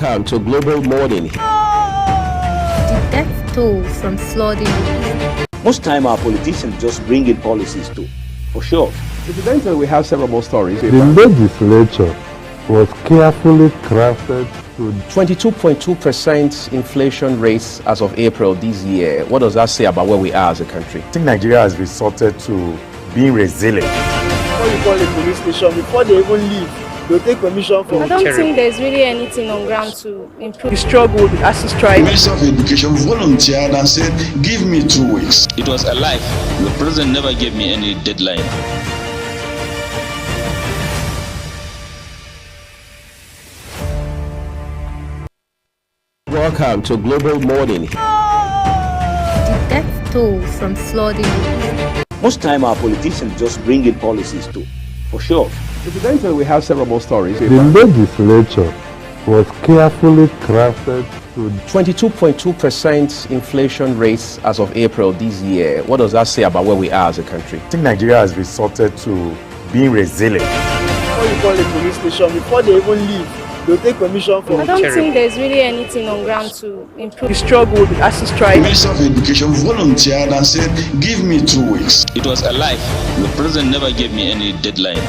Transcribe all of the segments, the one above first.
Welcome to Global Morning. The death toll from flooding. Most time our politicians just bring in policies too, for sure. Incidentally, we have several more stories. The legislature was carefully crafted to 22.2% inflation rates as of April this year. What does that say about where we are as a country? I think Nigeria has resorted to being resilient. Before you call a police station, before they even leave, they'll take permission from. I don't think there's really anything on ground to improve. We struggled, the ASU strike. The Minister of Education volunteered and said, give me 2 weeks. It was a lie. The president never gave me any deadline. Welcome to Global Morning. The death toll from flooding. Most time our politicians just bring in policies too, for sure. Incidentally, we have several more stories. the legislature was carefully crafted to 22.2% inflation rates as of April this year. What does that say about where we are as a country? I think Nigeria has resorted to being resilient. Before you call a police station, before they even leave, they'll take permission from. I don't think there's really anything on ground to improve. We struggled, the ASU The strike. Minister of Education volunteered and said, give me 2 weeks. It was a lie. The president never gave me any deadline.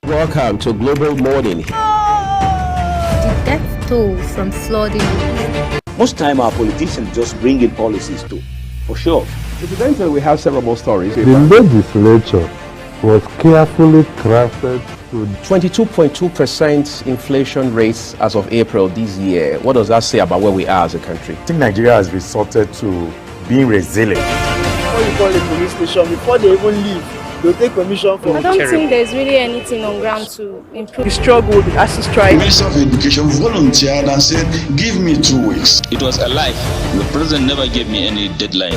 Welcome to Global Morning. The death toll from flooding. Most time our politicians just bring in policies too, for sure. Incidentally, we have several more stories. the legislature was carefully crafted to 22.2% inflation rates as of April this year. What does that say about where we are as a country? I think Nigeria has resorted to being resilient. Before you call a police station, before they even leave, they'll take permission from. I don't think there's really anything on ground to improve. We struggled, the ASU The strike. Minister of Education volunteered and said, give me 2 weeks. It was a lie. The president never gave me any deadline.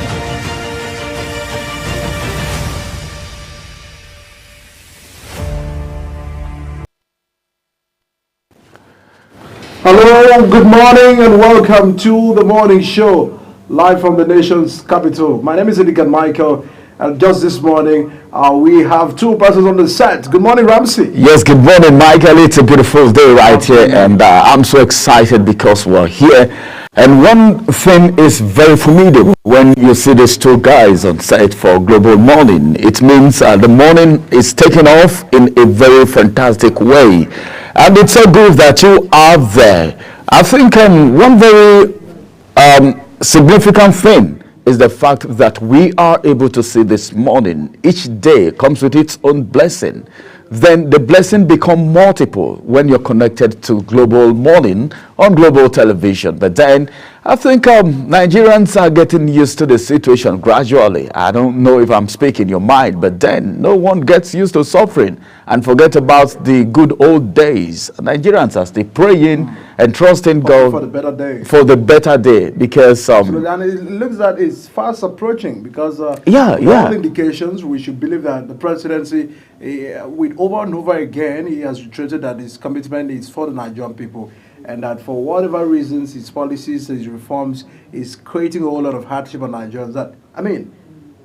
Hello, good morning and welcome to the morning show live from the nation's capital. My name is Edikan Michael and just this morning we have two persons on the set. Good morning, Ramsey. Yes, good morning, Michael. It's a beautiful day right here, and I'm so excited because we're here. And one thing is very formidable when you see these two guys on set for Global Morning. It means the morning is taking off in a very fantastic way. And it's so good that you are there. I think one very significant thing is the fact that we are able to see this morning. Each day comes with its own blessing. Then the blessing become multiple when you're connected to Global Morning on Global Television. But then I think Nigerians are getting used to the situation gradually. I don't know if I'm speaking your mind, but then no one gets used to suffering and forget about the good old days. Nigerians are still praying and trusting God for the better day. For the better day, because and it looks that it's fast approaching because all indications we should believe that the presidency, with over and over again, he has reiterated that his commitment is for the Nigerian people, and that for whatever reasons, his policies, his reforms is creating a whole lot of hardship on Nigerians. That, I mean,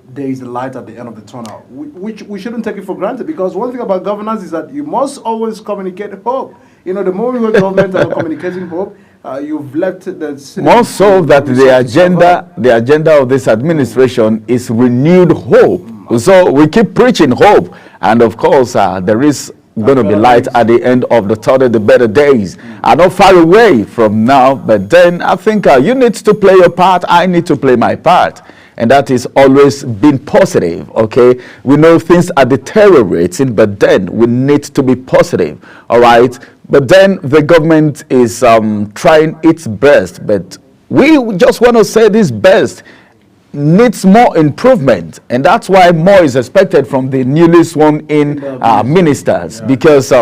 there is a light at the end of the tunnel, which we shouldn't take it for granted, because one thing about governance is that you must always communicate hope. You know, the more we go to government and communicating hope, you've left the more so that the agenda of this administration is renewed hope. So we keep preaching hope, and of course there is going to be light at the end of the tunnel. The better days are not far away from now, but then I think you need to play your part, I need to play my part, and that is always been positive. Okay, we know things are deteriorating, but then we need to be positive. All right, but then the government is trying its best, but we just want to say this best needs more improvement, and that's why more is expected from the newly sworn in ministers, because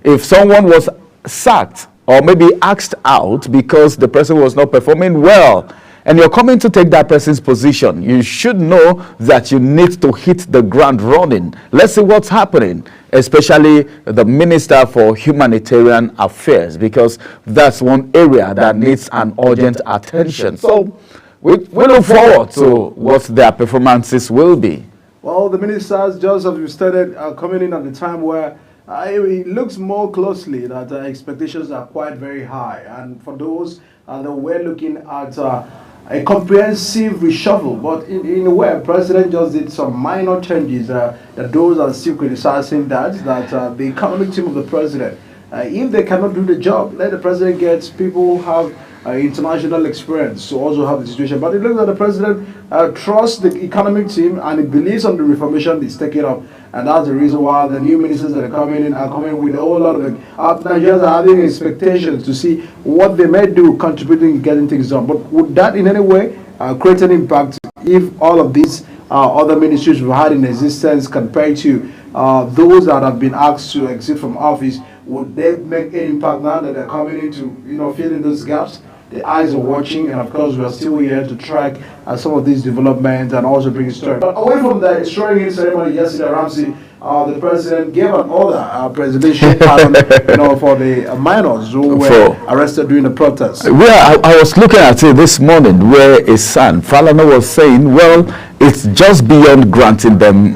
if someone was sacked or maybe axed out because the person was not performing well, and you're coming to take that person's position, you should know that you need to hit the ground running. Let's see what's happening, especially the Minister for Humanitarian Affairs, because that's one area that needs an urgent attention. So we look forward to what their performances will be. Well, the ministers, just as we started, coming in at the time where it looks more closely that expectations are quite very high. And for those that were looking at a comprehensive reshuffle, but in a way, the president just did some minor changes. That those are still criticizing that the economic team of the president, if they cannot do the job, let the president get people who have international experience to also have the situation. But it looks like the president trusts the economic team and he believes on the reformation he's taking up. And that's the reason why the new ministers that are coming in are coming with a whole lot of Nigerians are having expectations to see what they may do contributing in getting things done. But would that in any way create an impact if all of these other ministries we've had in existence compared to those that have been asked to exit from office? Would they make an impact now that they're coming in to fill in those gaps? The eyes are watching, and of course we are still here to track some of these developments and also bring story. But away from the swearing-in ceremony yesterday, Ramsey, the president gave an order, presidential pardon, for the minors who were arrested during the protest. Yeah, I was looking at it this morning where his son Falana was saying, well, it's just beyond granting them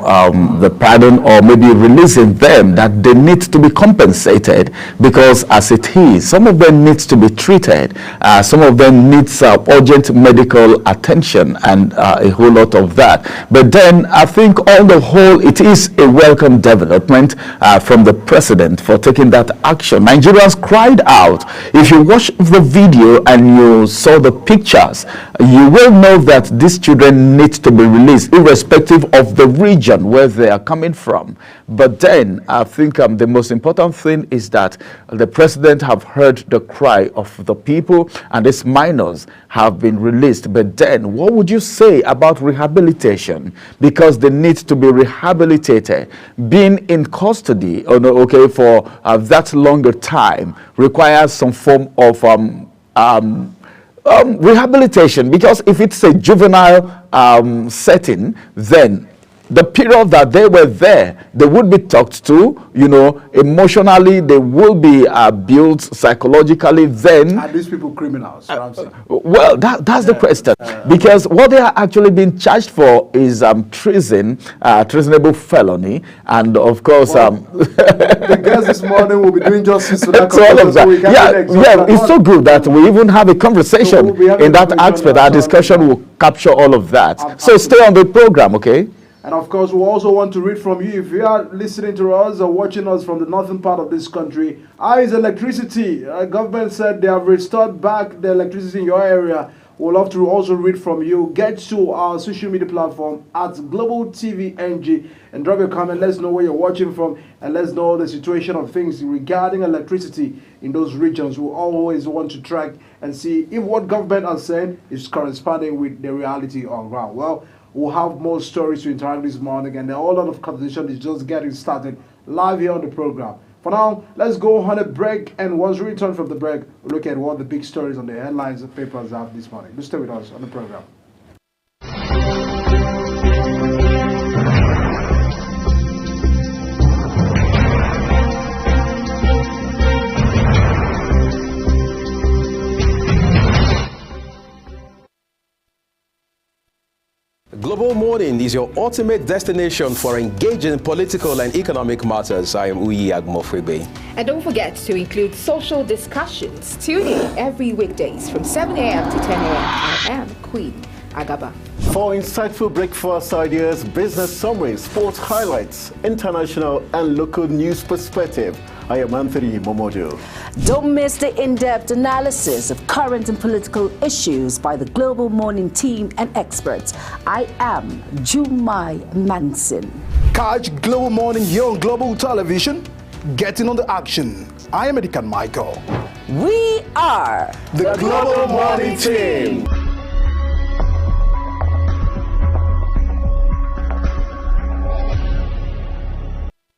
the pardon or maybe releasing them, that they need to be compensated, because as it is, some of them needs to be treated, some of them needs urgent medical attention and a whole lot of that. But then I think on the whole, it is a welcome development from the president for taking that action. Nigerians cried out. If you watch the video and you saw the pictures, you will know that these children need to be released, irrespective of the region where they are coming from. But then I think the most important thing is that the president have heard the cry of the people and these minors have been released. But then what would you say about rehabilitation? Because they need to be rehabilitated. Being in custody for that longer time requires some form of rehabilitation, because if it's a juvenile setting, then the period that they were there, they would be talked to, emotionally, they will be built psychologically. Then are these people criminals? Well, that's the question, because what they are actually being charged for is treason, treasonable felony, and of course, the girls this morning will be doing justice to that. All of that. Yeah, it's so good that we even have a conversation in that aspect. Our discussion will capture all of that. So stay on the program, okay? And of course, we also want to read from you. If you are listening to us or watching us from the northern part of this country, how is electricity? Government said they have restored back the electricity in your area. We'll love to also read from you. Get to our social media platform at Global TV NG and drop your comment. Let us know where you're watching from and let's know the situation of things regarding electricity in those regions. We always want to track and see if what government are saying is corresponding with the reality on ground. Well, we'll have more stories to interact this morning, and a whole lot of conversation is just getting started live here on the program. For now, let's go on a break, and once we return from the break, we'll look at what the big stories on the headlines of papers have this morning. Do stay with us on the program. Global Morning is your ultimate destination for engaging political and economic matters. I am Uyi Agmofrebe. And don't forget to include social discussions. Tune in every weekdays from 7 a.m. to 10 a.m. I am Queen Agaba. For insightful breakfast ideas, business summaries, sports highlights, international and local news perspective, I am Anthony Momodu. Don't miss the in-depth analysis of current and political issues by the Global Morning team and experts. I am Jumai Manson. Catch Global Morning here on Global Television. Get in on the action. I am Edikan Michael. We are the Global Morning team.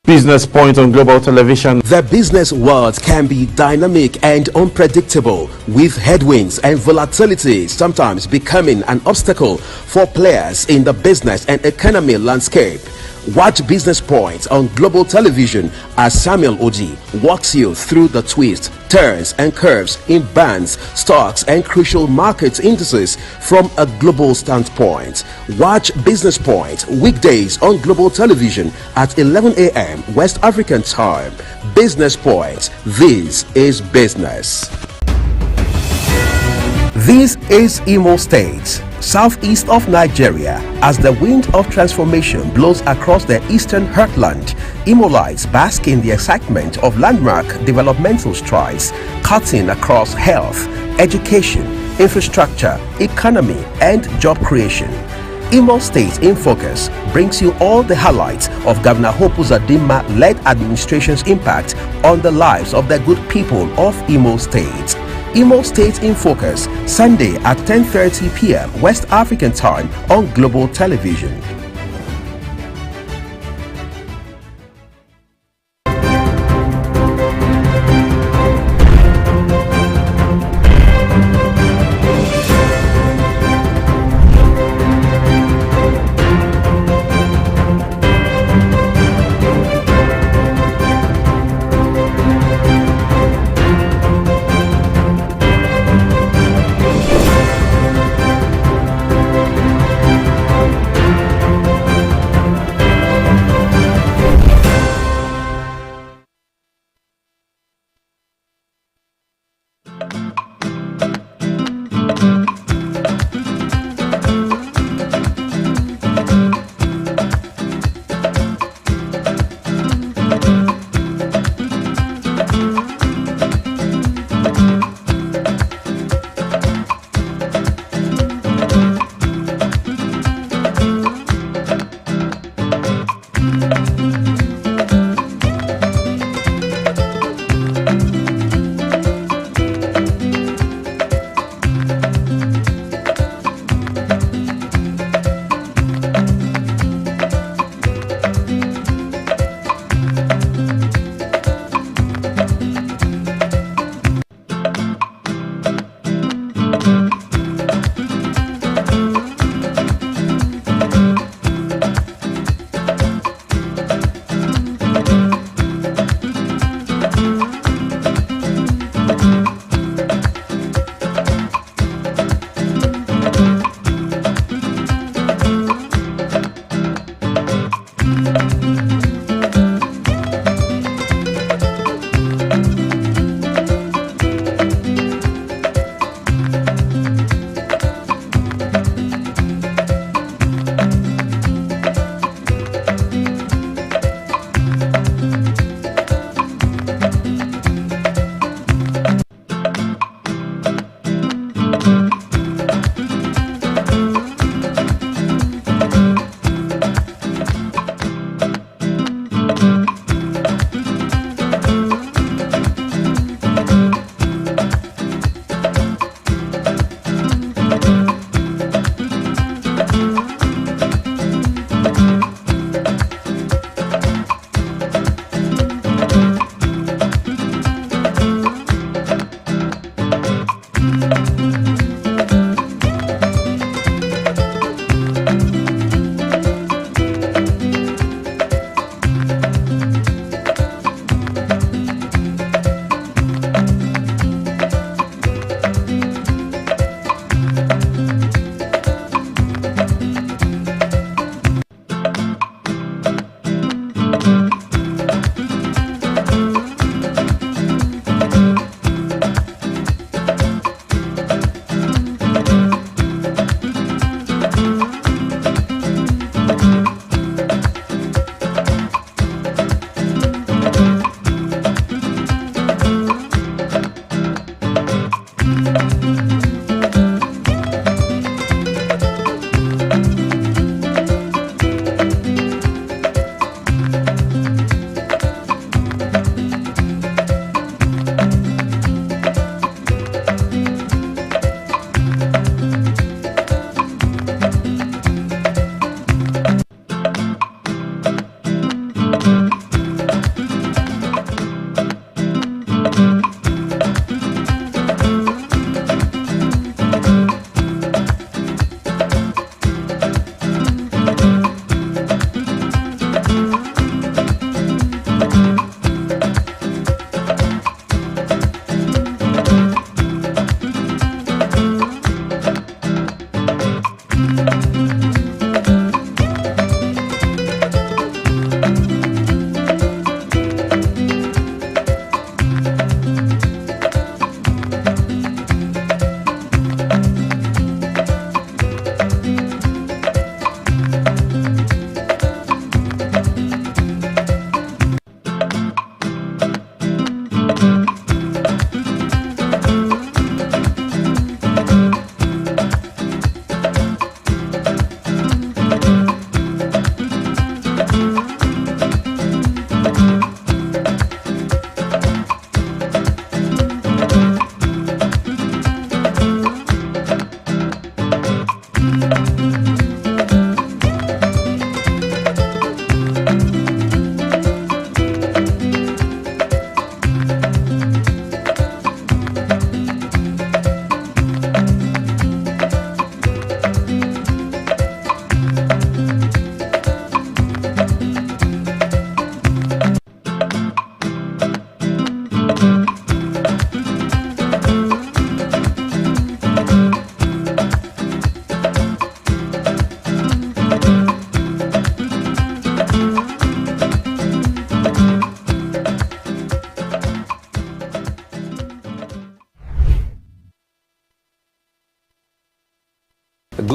Business Point on Global Television. The business world can be dynamic and unpredictable, with headwinds and volatility sometimes becoming an obstacle for players in the business and economy landscape. Watch Business Point on Global Television as Samuel Oji walks you through the twists, turns and curves in bonds, stocks and crucial market indices from a global standpoint. Watch Business Point weekdays on Global Television at 11 a.m. West African time. Business Point. This is business. This is Imo State, southeast of Nigeria. As the wind of transformation blows across the eastern heartland, Imolites bask in the excitement of landmark developmental strides cutting across health, education, infrastructure, economy, and job creation. Imo State in Focus brings you all the highlights of Governor Hope Uzodinma-led administration's impact on the lives of the good people of Imo State. Imo State in Focus, Sunday at 10:30 p.m. West African time on Global Television.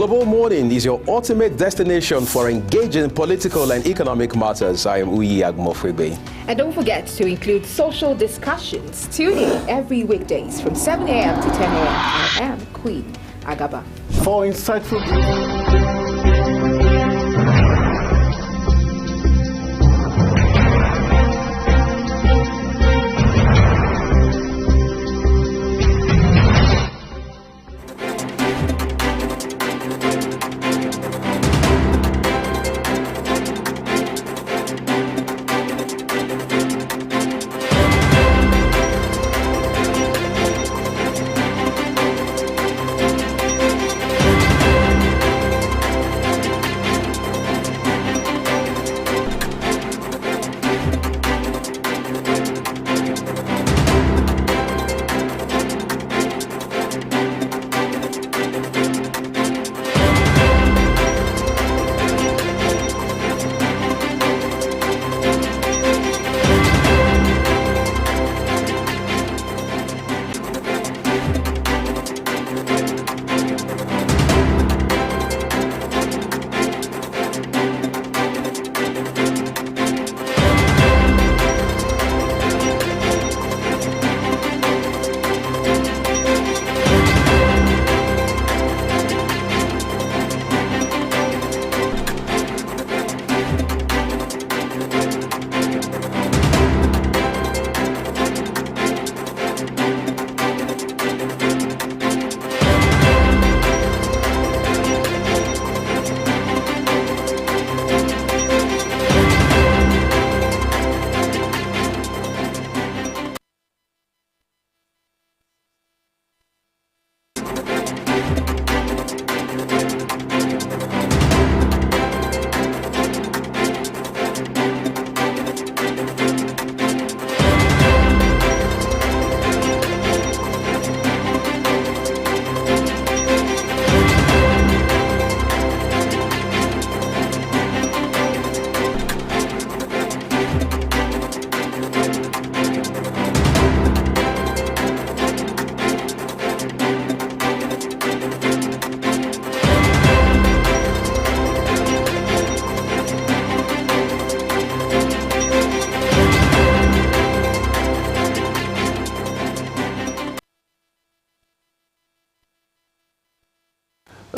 Global Morning is your ultimate destination for engaging political and economic matters. I am Uyi Agmofwebe. And don't forget to include social discussions. Tune in every weekdays from 7 a.m. to 10 a.m. I am Queen Agaba. For insightful...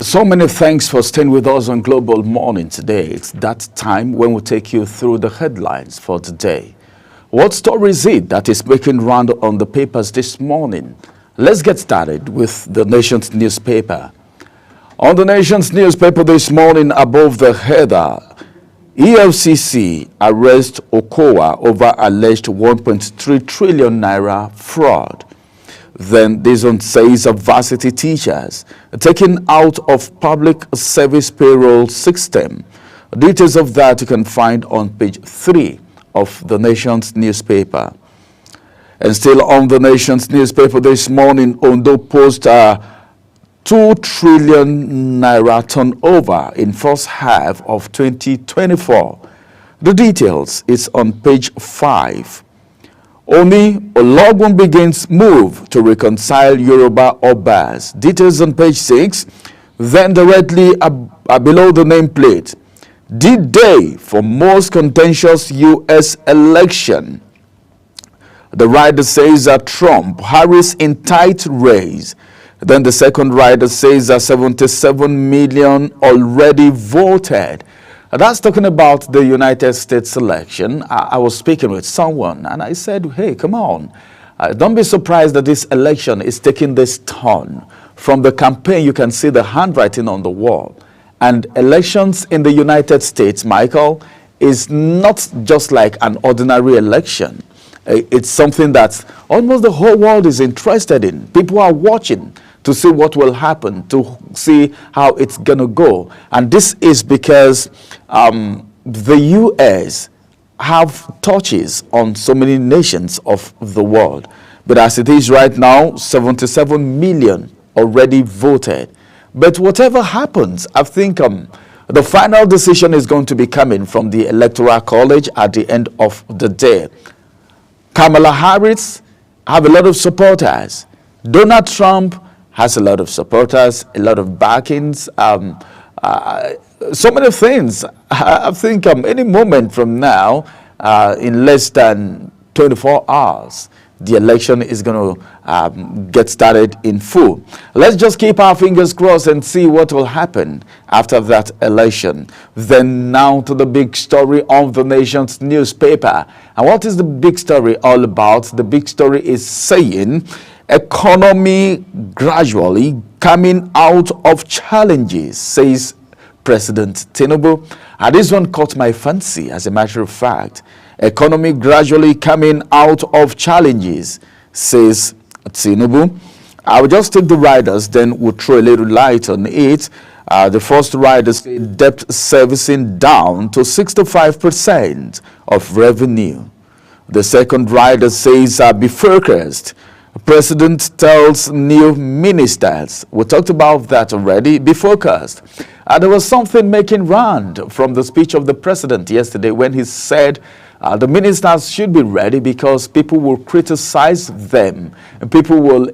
So many thanks for staying with us on Global Morning today. It's that time when we take you through the headlines for today. What story is it that is making round on the papers this morning? Let's get started with the Nation's newspaper. On the Nation's newspaper this morning, above the header, EFCC arrest Okowa over alleged 1.3 trillion naira fraud. Then this one says varsity teachers taken out of public service payroll system. Details of that you can find on page 3 of the Nation's newspaper. And still on the Nation's newspaper this morning, Ondo Post 2 trillion naira turnover in first half of 2024. The details is on page 5. Oni Ologun begins move to reconcile Yoruba Obas. Details on page 6. Then directly below the nameplate. D-Day for most contentious U.S. election. The rider says that Trump, Harris in tight race. Then the second rider says that 77 million already voted. That's talking about the United States election. I was speaking with someone and I said, hey, come on. Don't be surprised that this election is taking this turn. From the campaign, you can see the handwriting on the wall. And elections in the United States, Michael, is not just like an ordinary election. It's something that almost the whole world is interested in. People are watching to see what will happen, to see how it's going to go. And this is because the U.S. have touches on so many nations of the world. But as it is right now, 77 million already voted. But whatever happens, I think the final decision is going to be coming from the Electoral College at the end of the day. Kamala Harris have a lot of supporters. Donald Trump has a lot of supporters, a lot of backings, so many things. I think any moment from now, in less than 24 hours, the election is going to get started in full. Let's just keep our fingers crossed and see what will happen after that election. Then now to the big story of the nation's newspaper. And what is the big story all about? The big story is saying economy gradually coming out of challenges, says President Tinubu. And this one caught my fancy, as a matter of fact. Economy gradually coming out of challenges, says Tinubu. I will just take the riders, then we'll throw a little light on it. The first rider said debt servicing down to 65% of revenue. The second rider says be focused. President tells new ministers. We talked about that already. Be focused. There was something making round from the speech of the president yesterday when he said the ministers should be ready because people will criticize them. And people will,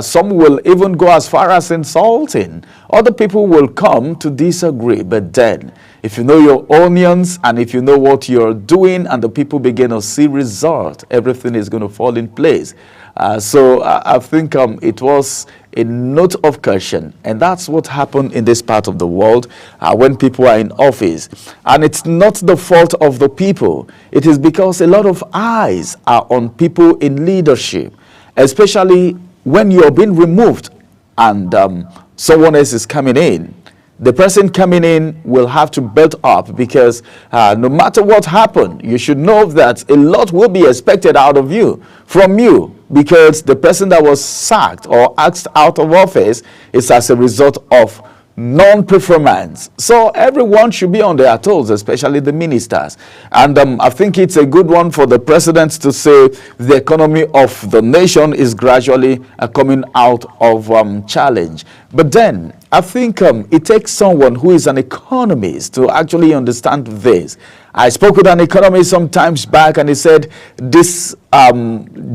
some will even go as far as insulting. Other people will come to disagree. But then, if you know your onions and if you know what you're doing and the people begin to see result, everything is going to fall in place. So I think it was a note of caution, and that's what happened in this part of the world when people are in office. And it's not the fault of the people. It is because a lot of eyes are on people in leadership, especially when you're being removed and someone else is coming in. The person coming in will have to belt up because no matter what happened, you should know that a lot will be expected out of you, from you, because the person that was sacked or axed out of office is as a result of non-performance. So everyone should be on their toes, especially the ministers. And I think it's a good one for the president to say the economy of the nation is gradually coming out of challenge. But then I think it takes someone who is an economist to actually understand this. I spoke with an economist some times back, and he said this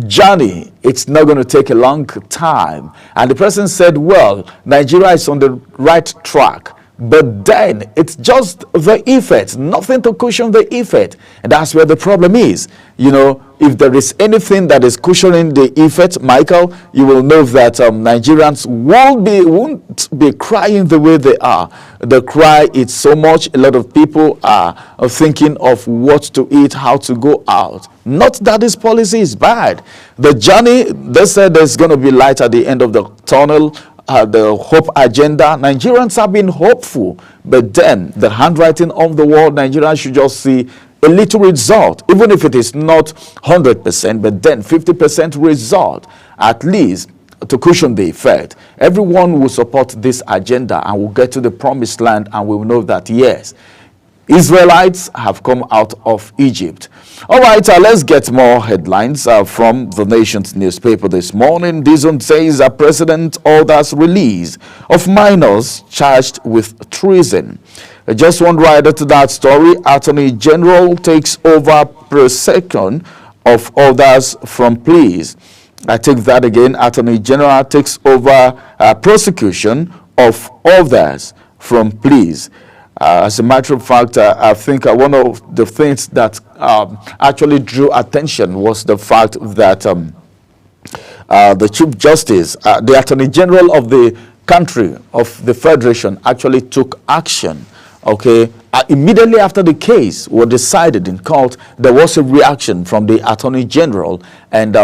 journey, it's not going to take a long time. And the person said, well, Nigeria is on the right track. But then it's just the effect, nothing to cushion the effect. And that's where the problem is. You know, if there is anything that is cushioning the effect, Michael, you will know that Nigerians won't be crying the way they are. The cry is so much, a lot of people are thinking of what to eat, how to go out. Not that this policy is bad. The journey, they said there's going to be light at the end of the tunnel. The hope agenda, Nigerians have been hopeful, but then the handwriting on the wall, Nigerians should just see a little result, even if it is not 100%, but then 50% result, at least to cushion the effect. Everyone will support this agenda and will get to the promised land, and we will know that, yes, Israelites have come out of Egypt. All right, let's get more headlines from the nation's newspaper this morning. This one says President orders release of minors charged with treason. Just one rider to that story. Attorney General takes over prosecution of orders from police. I take that again. Attorney General takes over prosecution of orders from police. As a matter of fact, I think one of the things that actually drew attention was the fact that the Chief Justice, the Attorney General of the country, of the Federation, actually took action. Okay, immediately after the case was decided in court, there was a reaction from the Attorney General, and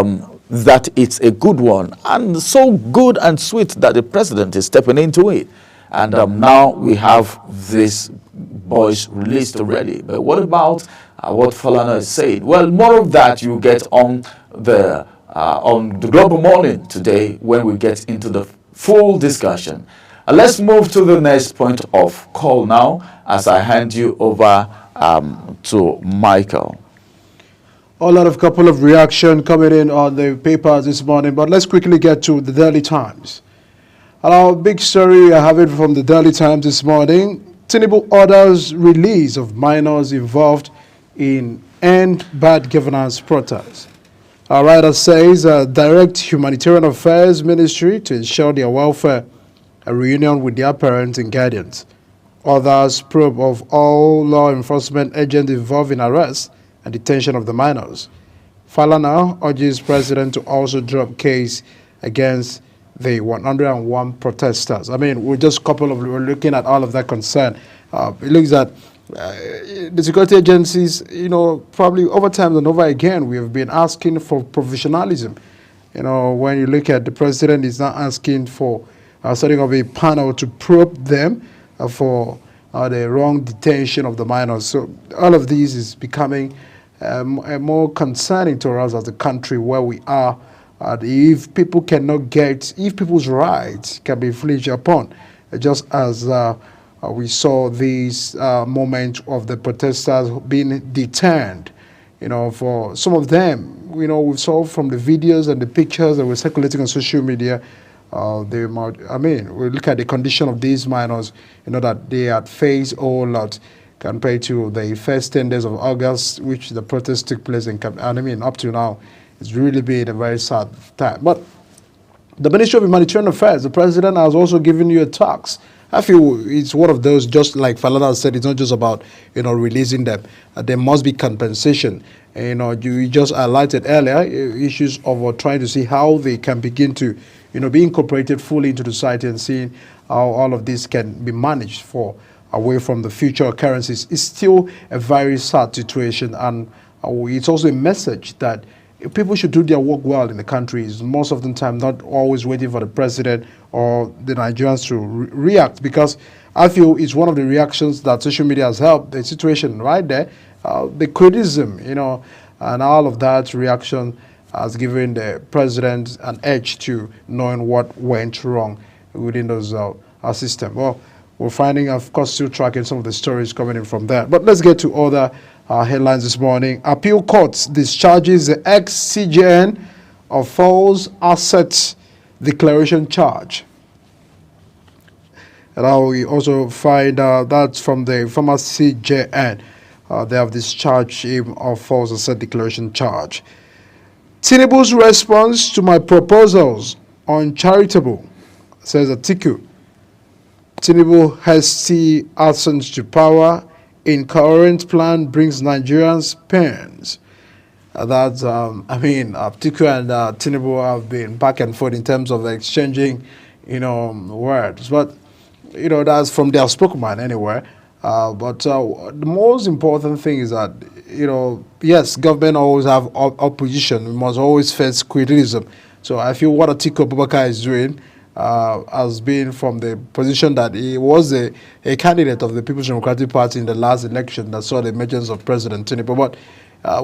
that it's a good one, and so good and sweet that the President is stepping into it. And now we have these boys released already. But what about what Falana is saying? Well, more of that you get on the Global Morning today when we get into the full discussion. Let's move to the next point of call now as I hand you over to Michael. A lot of couple of reaction coming in on the papers this morning, but let's quickly get to the Daily Times. Our big story I have it from the Daily Times this morning. Tinubu orders release of minors involved in End Bad Governance protests. Our writer says direct humanitarian affairs ministry to ensure their welfare, a reunion with their parents and guardians. Others probe of all law enforcement agents involved in arrest and detention of the minors. Falana urges president to also drop case against the 101 protesters. I mean, we're looking at all of that concern. It looks at the security agencies, probably over time and over again, we have been asking for professionalism. When you look at the president is not asking for setting up a panel to probe them for the wrong detention of the minors. So all of these is becoming more concerning to us as a country where we are. If people's rights can be infringed upon, just as we saw these moment of the protesters being detained, for some of them, we saw from the videos and the pictures that were circulating on social media, we look at the condition of these minors, that they had faced a whole lot compared to the first 10 days of August, which the protest took place in up to now, it's really been a very sad time. But the Ministry of Humanitarian Affairs, the president has also given you a tax. I feel it's one of those, just like Falana said, it's not just about, releasing them. There must be compensation. You just highlighted earlier issues of trying to see how they can begin to, be incorporated fully into the society and seeing how all of this can be managed for away from the future occurrences. It's still a very sad situation, and it's also a message that people should do their work well in the country. Most of the time, not always waiting for the president or the Nigerians to react, because I feel it's one of the reactions that social media has helped the situation right there. The criticism, and all of that reaction has given the president an edge to knowing what went wrong within those system. Well, we're finding, of course, still tracking some of the stories coming in from there. But let's get to other headlines this morning. Appeal Court discharges the ex-CJN of false assets declaration charge. And now we also find that from the former CJN, they have discharged him of false asset declaration charge. Tinubu's response to my proposals uncharitable, says Atiku. Tinubu hasty ascent to power. Incoherent plan brings Nigerians pains. Atiku and Tinubu have been back and forth in terms of exchanging, words. But, that's from their spokesman anyway. The most important thing is that, yes, government always have opposition. We must always face criticism. So I feel what Atiku Abubakar is doing has been from the position that he was a candidate of the People's Democratic Party in the last election that saw the emergence of President Tinubu. But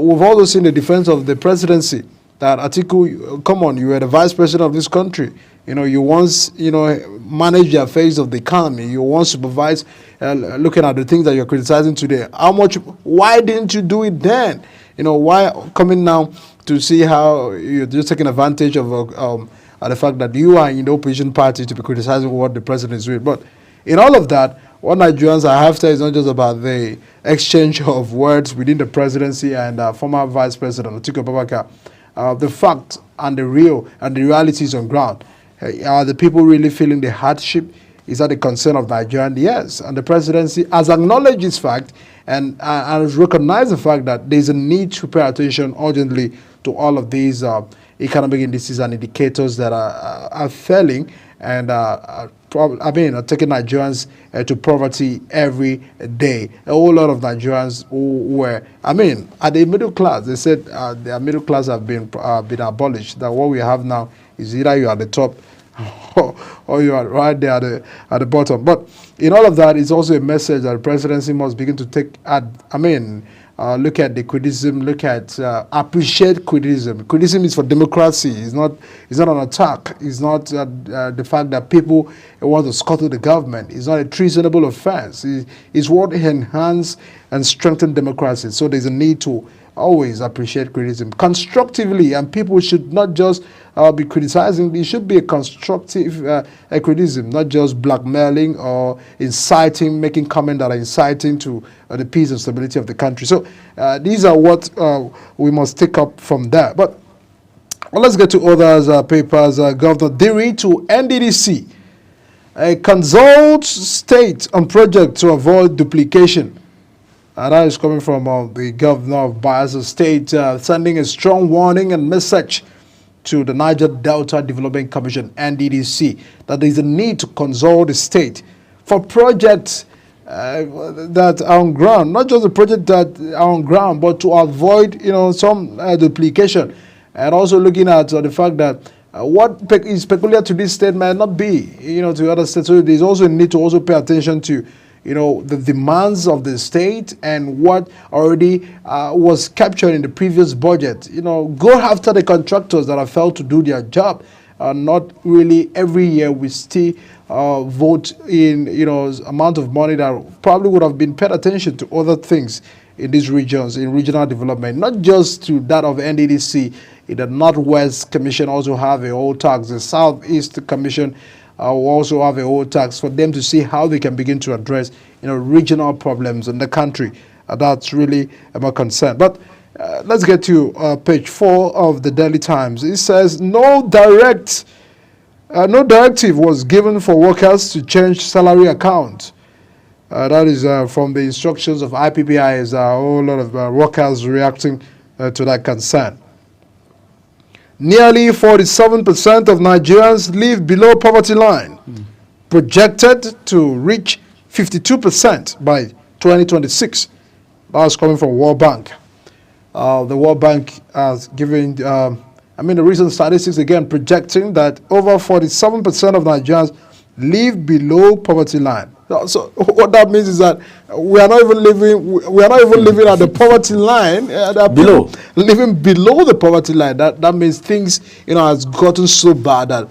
we've also seen the defense of the presidency, that Atiku, come on, you were the vice president of this country. You once, managed the affairs of the economy. You once supervised, looking at the things that you're criticizing today. Why didn't you do it then? Why coming now to see how you're just taking advantage of the fact that you are in the opposition party to be criticizing what the president is doing? But in all of that, what Nigerians are after is not just about the exchange of words within the presidency and former vice president Atiku Abubakar. The fact and the realities on ground. Are the people really feeling the hardship? Is that the concern of Nigerians? Yes. And the presidency has acknowledged this fact and has recognized the fact that there's a need to pay attention urgently to all of these economic indices and indicators that are failing and taking Nigerians to poverty every day. A whole lot of Nigerians who were, at the middle class, they said their middle class have been abolished. That what we have now is either you are at the top or you are right there at the bottom. But in all of that, it's also a message that the presidency must begin to take. Look at the criticism. Look at appreciate criticism. Criticism is for democracy. It's not an attack. It's not the fact that people want to scuttle the government. It's not a treasonable offense. It's what enhance and strengthen democracy. So there's a need to always appreciate criticism constructively, and people should not just be criticizing. It should be a constructive criticism, not just blackmailing or inciting, making comments that are inciting to the peace and stability of the country. So these are what we must take up from there. But Well, let's get to others papers. Governor Diri to NDDC. Consult state on project to avoid duplication. That is coming from the governor of Bayelsa State, sending a strong warning and message to the Niger Delta Development Commission, NDDC, that there is a need to consult the state for projects that are on ground, not just the project that are on ground, but to avoid, some duplication, and also looking at the fact that what is peculiar to this state might not be, to other states. So there's also a need to also pay attention to, the demands of the state and what already was captured in the previous budget. Go after the contractors that have failed to do their job. Not really every year we still vote in, amount of money that probably would have been paid attention to other things in these regions, in regional development, not just to that of NDDC. In the Northwest Commission also have a whole tax. The Southeast Commission will also have a whole tax for them to see how they can begin to address, regional problems in the country. That's really my concern. But let's get to page 4 of the Daily Times. It says no directive was given for workers to change salary account. That is from the instructions of IPPIS. A whole lot of workers reacting to that concern. Nearly 47% of Nigerians live below poverty line, projected to reach 52% by 2026. That's coming from World Bank. The World Bank has given, the recent statistics again projecting that over 47% of Nigerians live below poverty line. So what that means is that we are not even living at the poverty line. Below, living below the poverty line. That means things has gotten so bad that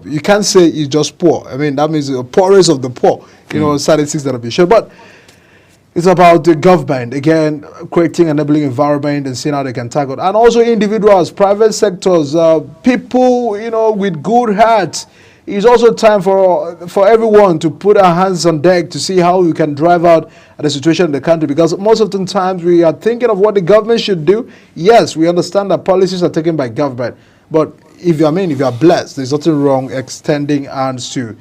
you can't say it's just poor. That means the poorest of the poor. Statistics that have been shown, but it's about the government again creating an enabling environment and seeing how they can tackle, and also individuals, private sectors, people with good hearts. It's also time for everyone to put our hands on deck to see how we can drive out the situation in the country, because most of the times we are thinking of what the government should do. Yes, we understand that policies are taken by government, but if you are blessed, there's nothing wrong extending hands to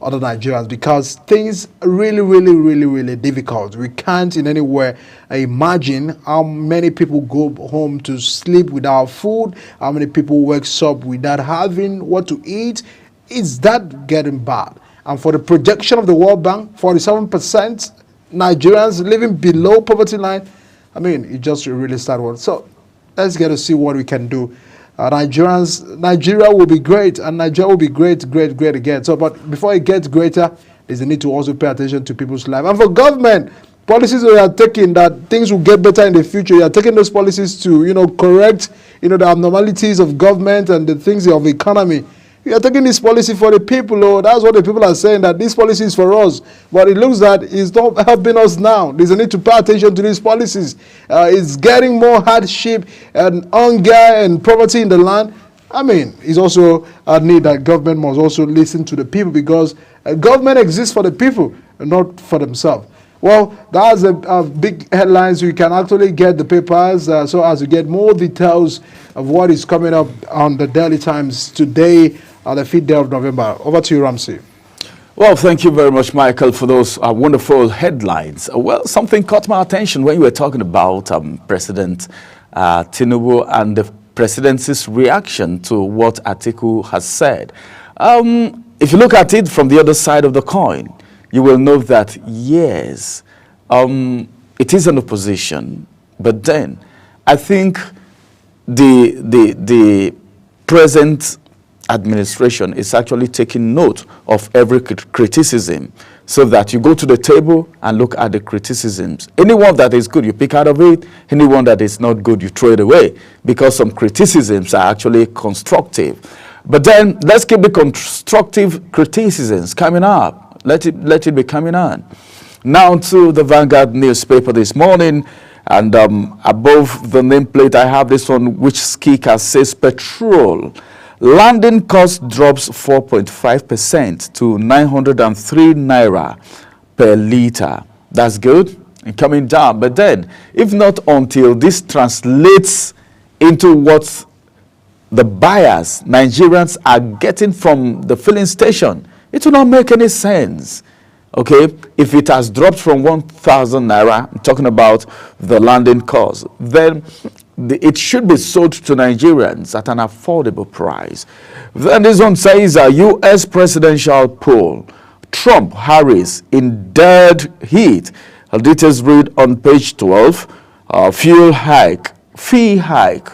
other Nigerians, because things are really, really, really, really difficult. We can't in any way imagine how many people go home to sleep without food, how many people wakes up without having what to eat. Is that getting bad? And for the projection of the World Bank, 47% Nigerians living below poverty line, it just really started. So let's get to see what we can do. Nigeria will be great, and Nigeria will be great, great, great again. So, but before it gets greater, there's a need to also pay attention to people's life. And for government, policies that are taking that things will get better in the future, you are taking those policies to, correct, the abnormalities of government and the things of the economy. You are taking this policy for the people. Oh, that's what the people are saying, that this policy is for us. But it looks that it's not helping us now. There's a need to pay attention to these policies. It's getting more hardship and hunger and poverty in the land. It's also a need that government must also listen to the people, because government exists for the people and not for themselves. Well, that's a big headlines. You can actually get the papers so as you get more details of what is coming up on the Daily Times today, the 5th day of November. Over to you, Ramsey. Well, thank you very much, Michael, for those wonderful headlines. Well, something caught my attention when you were talking about President Tinubu and the presidency's reaction to what Atiku has said. If you look at it from the other side of the coin, you will know that, yes, it is an opposition, but then I think the present administration is actually taking note of every criticism, so that you go to the table and look at the criticisms. Anyone that is good, you pick out of it. Anyone that is not good, you throw it away, because some criticisms are actually constructive. But then let's keep the constructive criticisms coming up. Let it be coming on. Now to the Vanguard newspaper this morning, and above the nameplate I have this one, which Skika says petrol landing cost drops 4.5% to 903 naira per liter. That's good and coming down. But then, if not until this translates into what the buyers Nigerians are getting from the filling station, it will not make any sense. Okay, if it has dropped from 1,000 naira, I'm talking about the landing cost, then it should be sold to Nigerians at an affordable price. Then this one says a U.S. presidential poll, Trump, Harris in dead heat. Details read on page 12. Fuel hike, fee hike,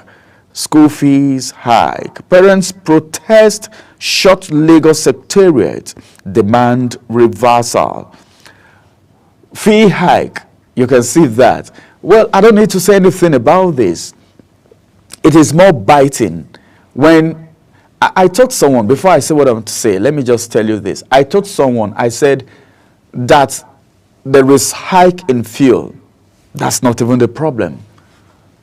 school fees hike. Parents protest, shut Lagos Secretariat, demand reversal. Fee hike, you can see that. Well, I don't need to say anything about this. It is more biting when I told someone, before I say what I want to say, let me just tell you this. I told someone, I said that there is hike in fuel. That's not even the problem.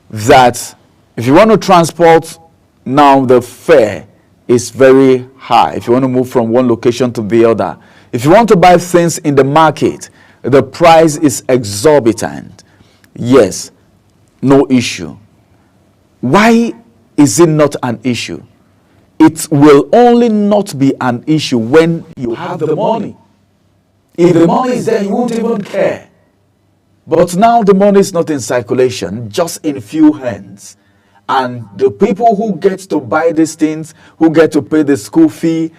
That if you want to transport now, the fare is very high. If you want to move from one location to the other, if you want to buy things in the market, the price is exorbitant. Yes, no issue. Why is it not an issue? It will only not be an issue when you have the money. If the money is there, you won't even care. But now the money is not in circulation, just in few hands. And the people who get to buy these things, who get to pay the school fee,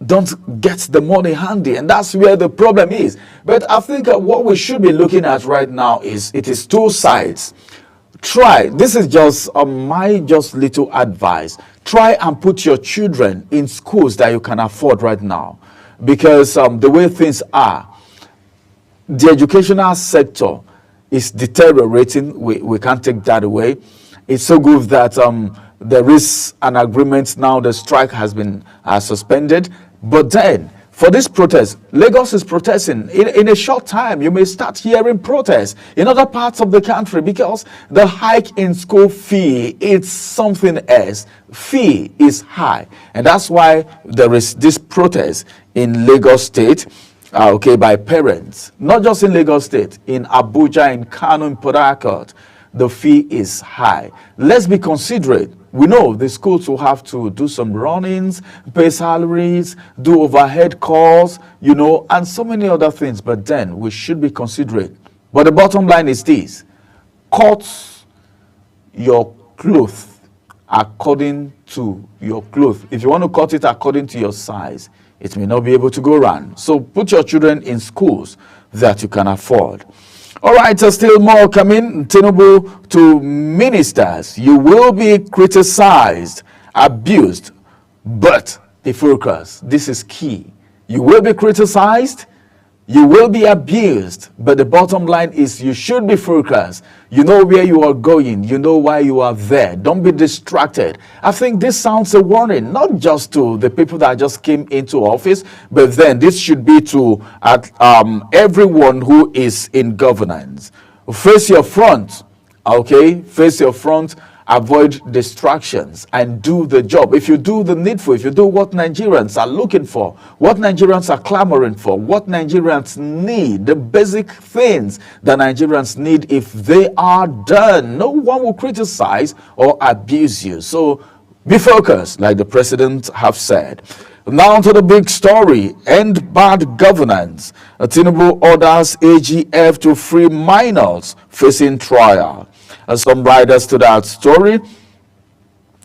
don't get the money handy. And that's where the problem is. But I think what we should be looking at right now is, it is two sides. Try, this is just my little advice. Try and put your children in schools that you can afford right now. Because the way things are, the educational sector is deteriorating. We can't take that away. It's so good that there is an agreement now. The strike has been suspended. But then, for this protest, Lagos is protesting. In a short time, you may start hearing protests in other parts of the country because the hike in school fee, it's something else. Fee is high. And that's why there is this protest in Lagos State, by parents. Not just in Lagos State, in Abuja, in Kano, in Port Harcourt, the fee is high. Let's be considerate. We know the schools will have to do some run-ins, pay salaries, do overhead calls, and so many other things. But then we should be considerate. But the bottom line is this: cut your cloth according to your cloth. If you want to cut it according to your size, it may not be able to go around. So put your children in schools that you can afford. All right, still more coming. Tinubu to ministers. You will be criticized, abused, but be focused. This is key. You will be criticized, you will be abused, but the bottom line is you should be focused. You know where you are going. You know why you are there. Don't be distracted. I think this sounds a warning, not just to the people that just came into office, but then this should be to everyone who is in governance. Face your front, okay? Face your front. Avoid distractions and do the job. If you do the needful, if you do what Nigerians are looking for, what Nigerians are clamoring for, what Nigerians need, the basic things that Nigerians need, if they are done, no one will criticize or abuse you. So be focused, like the president have said. Now to the big story: end bad governance. Tinubu orders AGF to free minors facing trial. Some riders to that story.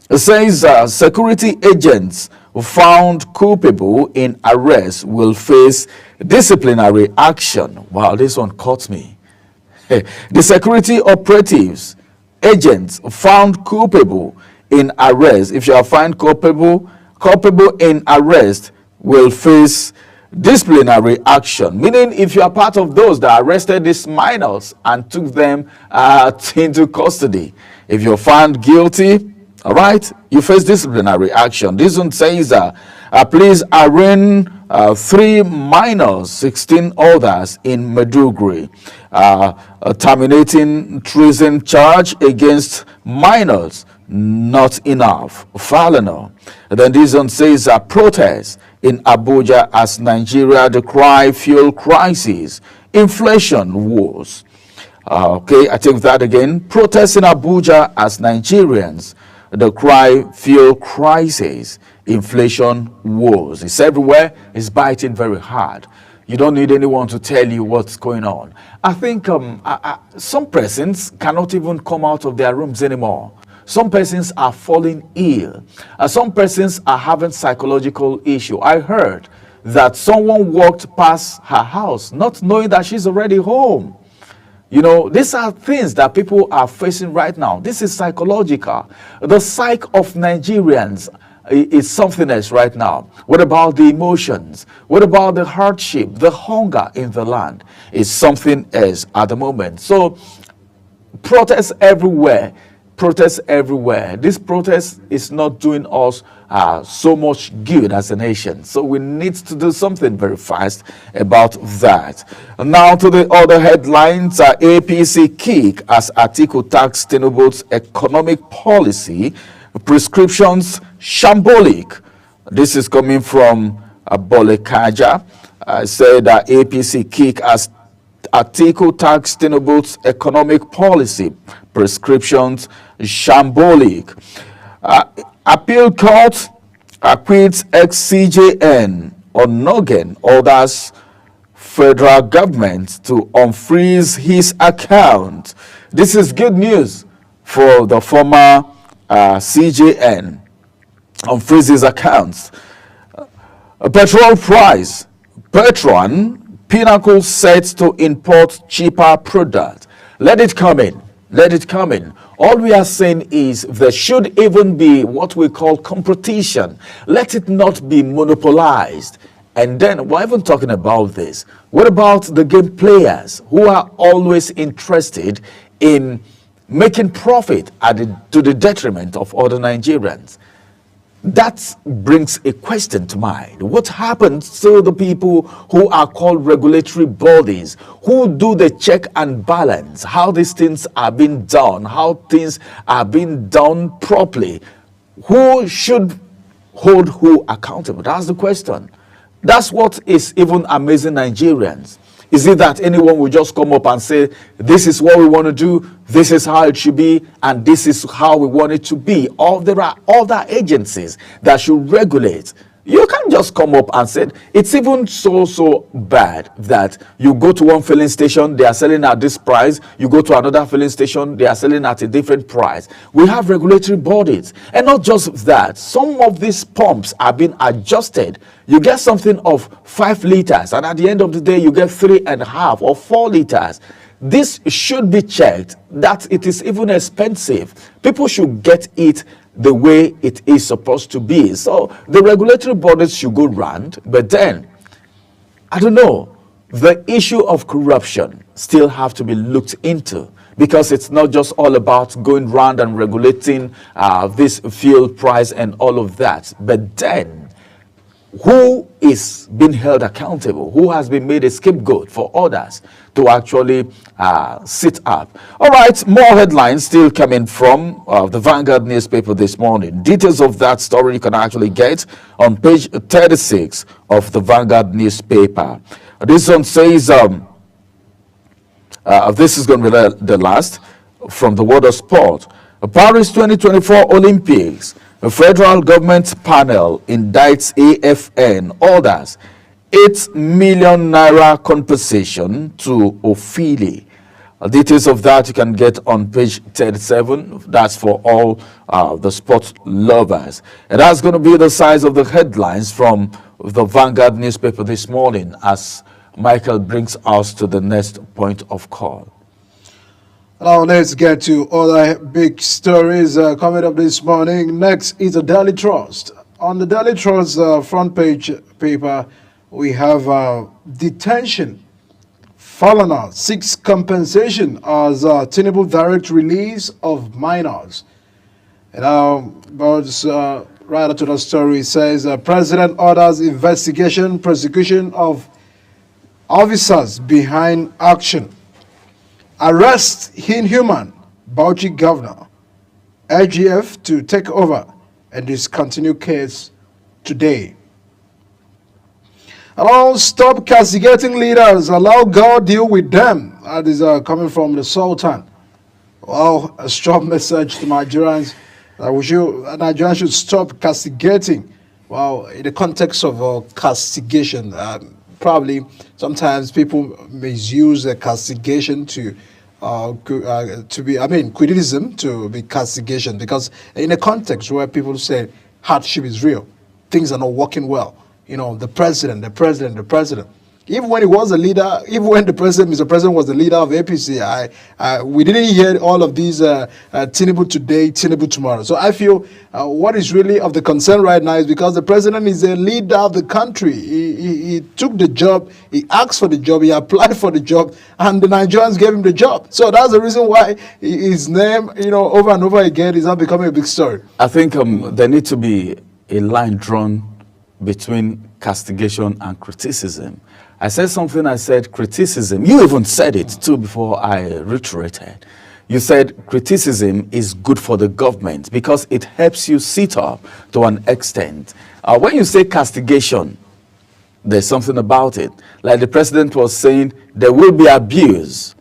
It says security agents found culpable in arrest will face disciplinary action. Wow, this one caught me. The security operatives, agents found culpable in arrest. If you are found culpable in arrest, will face disciplinary action, meaning if you are part of those that arrested these minors and took them into custody, if you're found guilty, all right, you face disciplinary action. This one says police arraign 3 minors, 16 others in Maiduguri, terminating treason charge against minors. Not enough. Falana. Then this one says protest in Abuja as Nigeria decry fuel crisis, inflation wars. I take that again. Protests in Abuja as Nigerians the cry, fuel crisis, inflation woes. It's everywhere. It's biting very hard. You don't need anyone to tell you what's going on. I think some persons cannot even come out of their rooms anymore. Some persons are falling ill. Some persons are having psychological issue. I heard that someone walked past her house not knowing that she's already home. You know, these are things that people are facing right now. This is psychological. The psyche of Nigerians is something else right now. What about the emotions? What about the hardship, the hunger in the land? Is something else at the moment. So protests everywhere. Protests everywhere. This protest is not doing us so much good as a nation. So we need to do something very fast about that. Now to the other headlines. APC kick as Atiku tax Tinubu's economic policy. Prescriptions shambolic. This is coming from Bolekaja. Said APC kick as Atiku tax Tinubu's economic policy. Prescriptions shambolic. Appeal court acquits ex-CJN Onogen orders federal government to unfreeze his account. This is good news for the former CJN. Unfreeze his accounts. Petrol price. Petron Pinnacle set to import cheaper product. Let it come in. Let it come in. All we are saying is there should even be what we call competition. Let it not be monopolized. And then we're even talking about this. What about the game players who are always interested in making profit to the detriment of other Nigerians? That brings a question to mind. What happens to the people who are called regulatory bodies, who do the check and balance, how these things are being done, how things are being done properly? Who should hold who accountable? That's the question. That's what is even amazing Nigerians. Is it that anyone will just come up and say, this is what we want to do, this is how it should be, and this is how we want it to be? Or there are other agencies that should regulate. You can't just come up and say, it's even so bad that you go to one filling station, they are selling at this price. You go to another filling station, they are selling at a different price. We have regulatory bodies. And not just that, some of these pumps are being adjusted. You get something of 5 liters, and at the end of the day, you get 3.5 or 4 liters. This should be checked, that it is even expensive. People should get it the way it is supposed to be. So the regulatory bodies should go round, but then, I don't know, the issue of corruption still have to be looked into, because it's not just all about going round and regulating this fuel price and all of that. But then, who is being held accountable? Who has been made a scapegoat for others to actually sit up? All right, more headlines still coming from the Vanguard newspaper this morning. Details of that story you can actually get on page 36 of the Vanguard newspaper. This one says, this is going to be the last from the world of sport. Paris 2024 Olympics. The federal government panel indicts AFN, orders 8 million naira compensation to Ofili. Details of that you can get on page 37. That's for all the sport lovers. And that's going to be the size of the headlines from the Vanguard newspaper this morning, as Michael brings us to the next point of call. Now let's get to other big stories coming up this morning. Next is the Daily Trust. On the Daily Trust front page paper, we have detention. Falana seeks compensation as Tinubu direct release of minors. And right after the story says, President orders investigation, prosecution of officers behind action. Arrest inhuman Bauchi governor. LGF to take over and discontinue case today. Allow stop castigating leaders. Allow God deal with them. That is coming from the Sultan. Wow, a strong message to Nigerians. Nigeria should stop castigating. Well, in the context of castigation, probably sometimes people misuse castigation to be, criticism to be castigation, because in a context where people say hardship is real, things are not working well. The president. Even when he was a leader, even when Mr. President was the leader of APC, we didn't hear all of these Tinubu today, Tinubu tomorrow. So I feel what is really of the concern right now is because the president is a leader of the country. He took the job, he asked for the job, he applied for the job, and the Nigerians gave him the job. So that's the reason why his name, over and over again, is not becoming a big story. I think there needs to be a line drawn between castigation and criticism. I said something, I said criticism. You even said it too before I reiterated. You said criticism is good for the government because it helps you sit up to an extent. When you say castigation, there's something about it. Like the president was saying, there will be abuse,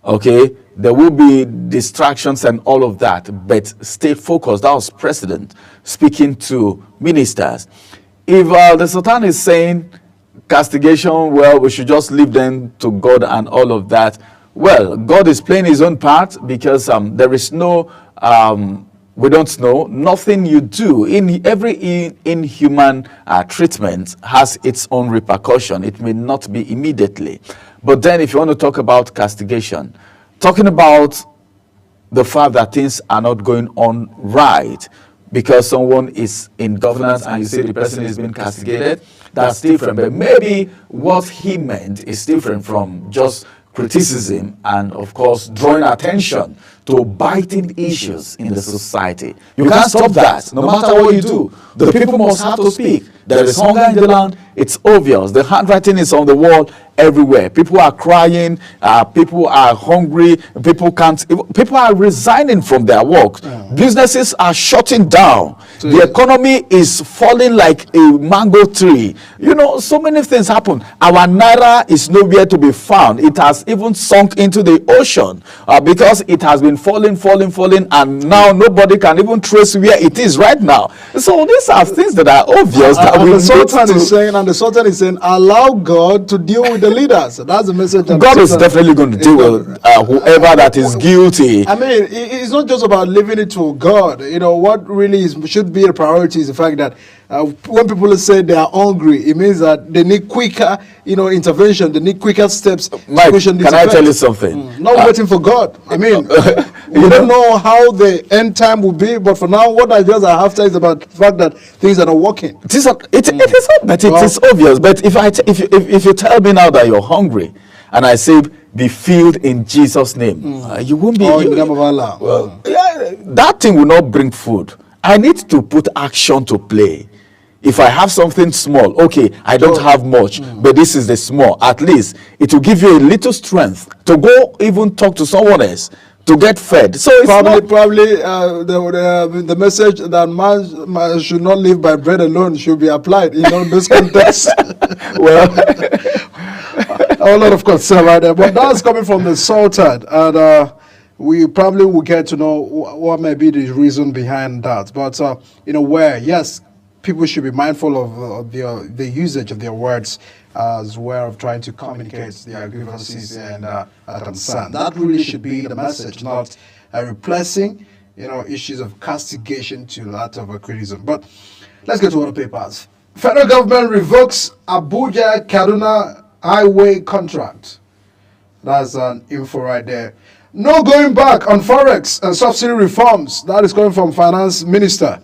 okay? There will be distractions and all of that, but stay focused. That was president speaking to ministers. If the Sultan is saying castigation, well, we should just leave them to God and all of that. Well, God is playing his own part because there is no, we don't know, nothing you do. In every inhuman treatment has its own repercussion. It may not be immediately. But then if you want to talk about castigation, talking about the fact that things are not going on right, because someone is in governance and you say the person is being castigated, that's different. But maybe what he meant is different from just criticism and, of course, drawing attention to biting issues in the society. You can't stop that, no matter what you do. The people must have to speak. There is hunger in the land. It's obvious. The handwriting is on the wall everywhere. People are crying. People are hungry. People are resigning from their work. Businesses are shutting down. So the economy is falling like a mango tree. So many things happen. Our naira is nowhere to be found. It has even sunk into the ocean because it has been falling, and now nobody can even trace where it is right now. So these are things that are obvious. The Sultan is saying, allow God to deal with the leaders. That's the message. God is definitely going to deal with whoever that is guilty. It's not just about leaving it to God. What really should be a priority is the fact that when people say they are hungry, it means that they need quicker, intervention. They need quicker steps. Mike, can I tell you something? Not waiting for God. We don't know how the end time will be, but for now, what I just are after is about the fact that things are not working. It is obvious. But if you tell me now that you're hungry, and I say, be filled in Jesus' name, you won't be. In the name of Allah. That thing will not bring food. I need to put action to play. If I have something small, okay, I don't have much, but this is the small. At least it will give you a little strength to go even talk to someone else to get fed. So it's probably the message that man should not live by bread alone should be applied in this context. Well, a lot of concern right there, but that's coming from the Sultan, and we probably will get to know what may be the reason behind that. But where yes, people should be mindful of the usage of their words as way of trying to communicate their grievances and concern. That really should be the message, not replacing issues of castigation to that of a criticism. But let's get to other papers. Federal government revokes Abuja Kaduna highway contract. That's an info right there. No going back on forex and subsidy reforms. That is coming from Finance Minister.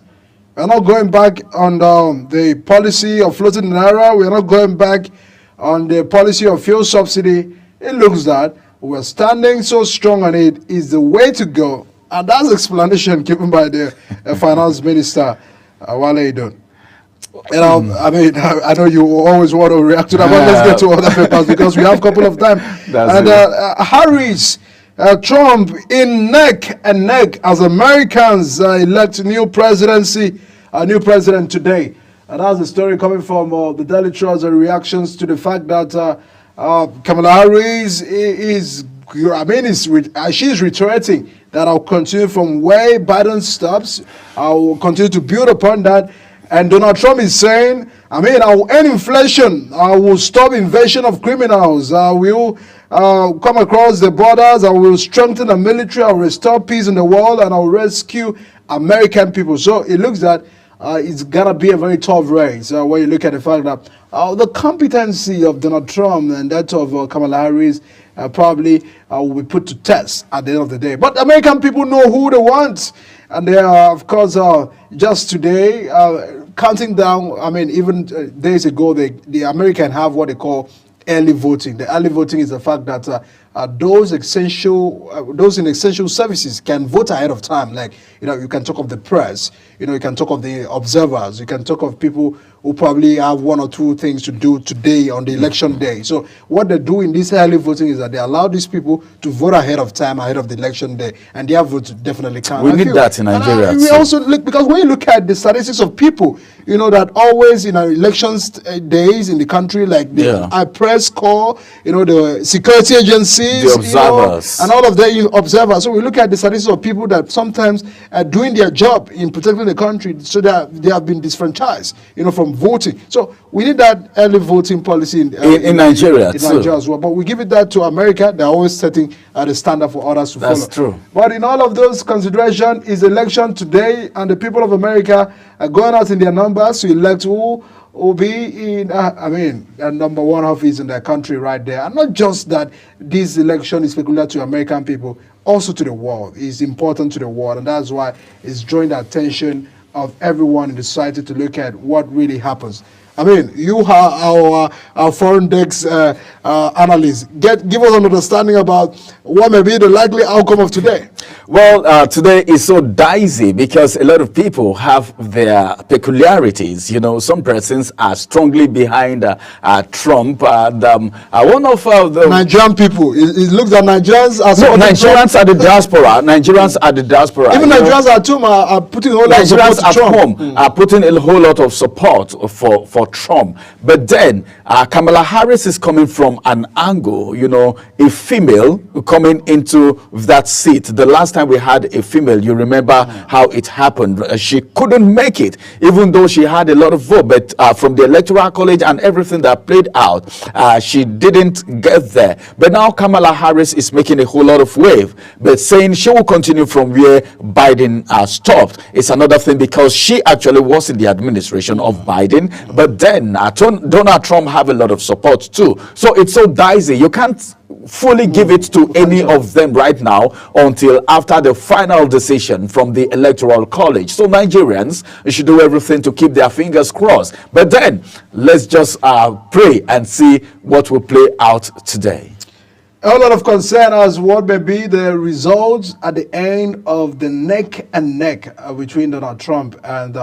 We're not going back on the policy of floating naira. We're not going back on the policy of fuel subsidy. It looks that we're standing so strong on it is the way to go. And that's explanation given by the Finance Minister, Wale Edun. I know you always want to react to that, but let's get to other papers because we have a couple of time. Harris, Trump in neck and neck as Americans elect a new president today. And that's the story coming from the Daily Trust and reactions to the fact that Kamala Harris is I mean, she's reiterating that I'll continue from where Biden stops. I will continue to build upon that. And Donald Trump is saying, I mean, I will end inflation. I will stop invasion of criminals. I will come across the borders. I will strengthen the military. I will restore peace in the world. And I will rescue American people. So it looks that it's going to be a very tough race when you look at the fact that the competency of Donald Trump and that of Kamala Harris probably will be put to test at the end of the day. But American people know who they want. And they are, of course, just today, counting down, I mean, even days ago, the American have what they call early voting. The early voting is the fact that those in essential services can vote ahead of time. Like, you can talk of the press, you can talk of the observers, you can talk of people who probably have one or two things to do today on the election day. So what they do in this early voting is that they allow these people to vote ahead of time, ahead of the election day, and their vote definitely counts. We need that in Nigeria. We also look, because when you look at the statistics of people, that always in elections days in the country, like the press corps, the security agencies, the observers, and all of the observers. So we look at the statistics of people that sometimes are doing their job in protecting the country, so that they have been disfranchised, from voting. So we need that early voting policy in Nigeria, in Nigeria as well. But we give it that to America. They're always setting the standard for others to follow. That's true. But in all of those considerations, is election today, and the people of America are going out in their numbers to elect who will be in, number one office in their country right there. And not just that this election is peculiar to American people, also to the world. It's important to the world, and that's why it's drawing the attention of everyone in the society to look at what really happens. I mean, you are our foreign desk analyst. Give us an understanding about what may be the likely outcome of today. Well, today is so dicey because a lot of people have their peculiarities. Some persons are strongly behind Trump. And one of the Nigerian people, it looks like Nigerians are Nigerians are the diaspora. Nigerians are the diaspora. Even Nigerians at home are putting a whole lot of support to Trump. Home are putting a whole lot of support for Trump. But then Kamala Harris is coming from an angle, a female coming into that seat. The last time we had a female, you remember how it happened. She couldn't make it, even though she had a lot of vote. But from the Electoral College and everything that played out, she didn't get there. But now Kamala Harris is making a whole lot of wave, but saying she will continue from where Biden stopped. It's another thing because she actually was in the administration of Biden, but then Donald Trump have a lot of support too. So it's so dicey. You can't fully give it to any of them right now until after the final decision from the Electoral College. So Nigerians should do everything to keep their fingers crossed. But then let's just pray and see what will play out today. A lot of concern as what may be the results at the end of the neck and neck between Donald Trump and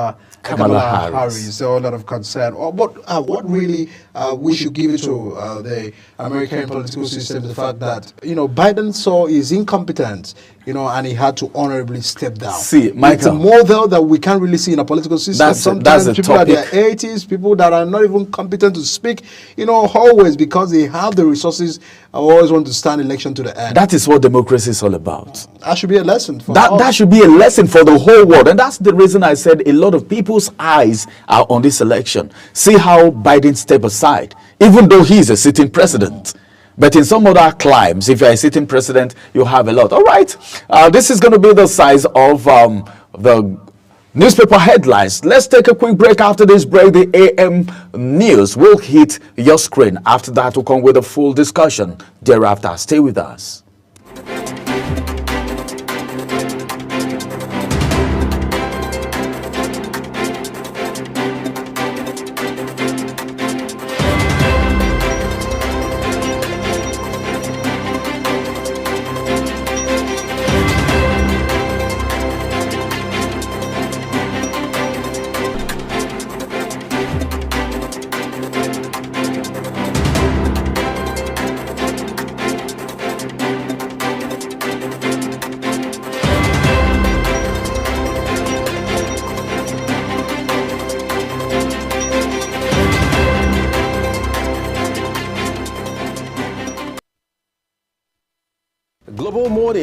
Kamala Harris. So a lot of concern. What really we should give it to the American political system, the fact that Biden saw his incompetence, and he had to honorably step down. See, Michael, it's a model that we can't really see in a political system. Sometimes people at their 80s, people that are not even competent to speak, always because they have the resources, always want to stand election to the end. That is what democracy is all about. That should be a lesson for that should be a lesson for the whole world. And that's the reason I said a lot of people's eyes are on this election. See how Biden stepped aside, even though he is a sitting president. But in some other climes, if you're a sitting president, you have a lot. All right, this is going to be the size of the newspaper headlines. Let's take a quick break. After this break, the AM news will hit your screen. After that, we'll come with a full discussion. Thereafter, stay with us.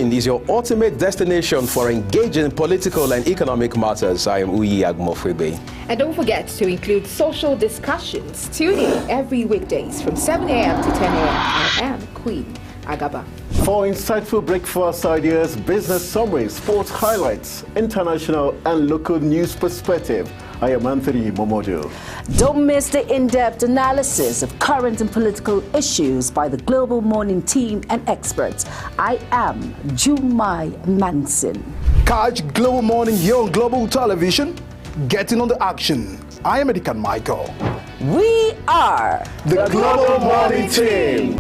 Television is your ultimate destination for engaging political and economic matters. I am Uyi Agmofwebe. And don't forget to include social discussions. Tune in every weekdays from 7 a.m. to 10 a.m. I am Queen Agaba. For insightful breakfast ideas, business summaries, sports highlights, international and local news perspective, I am Anthony Momodu. Don't miss the in-depth analysis of current and political issues by the Global Morning team and experts. I am Jumai Manson. Catch Global Morning here on Global Television. Getting on the action. I am Edikan Michael. We are the Global Morning team.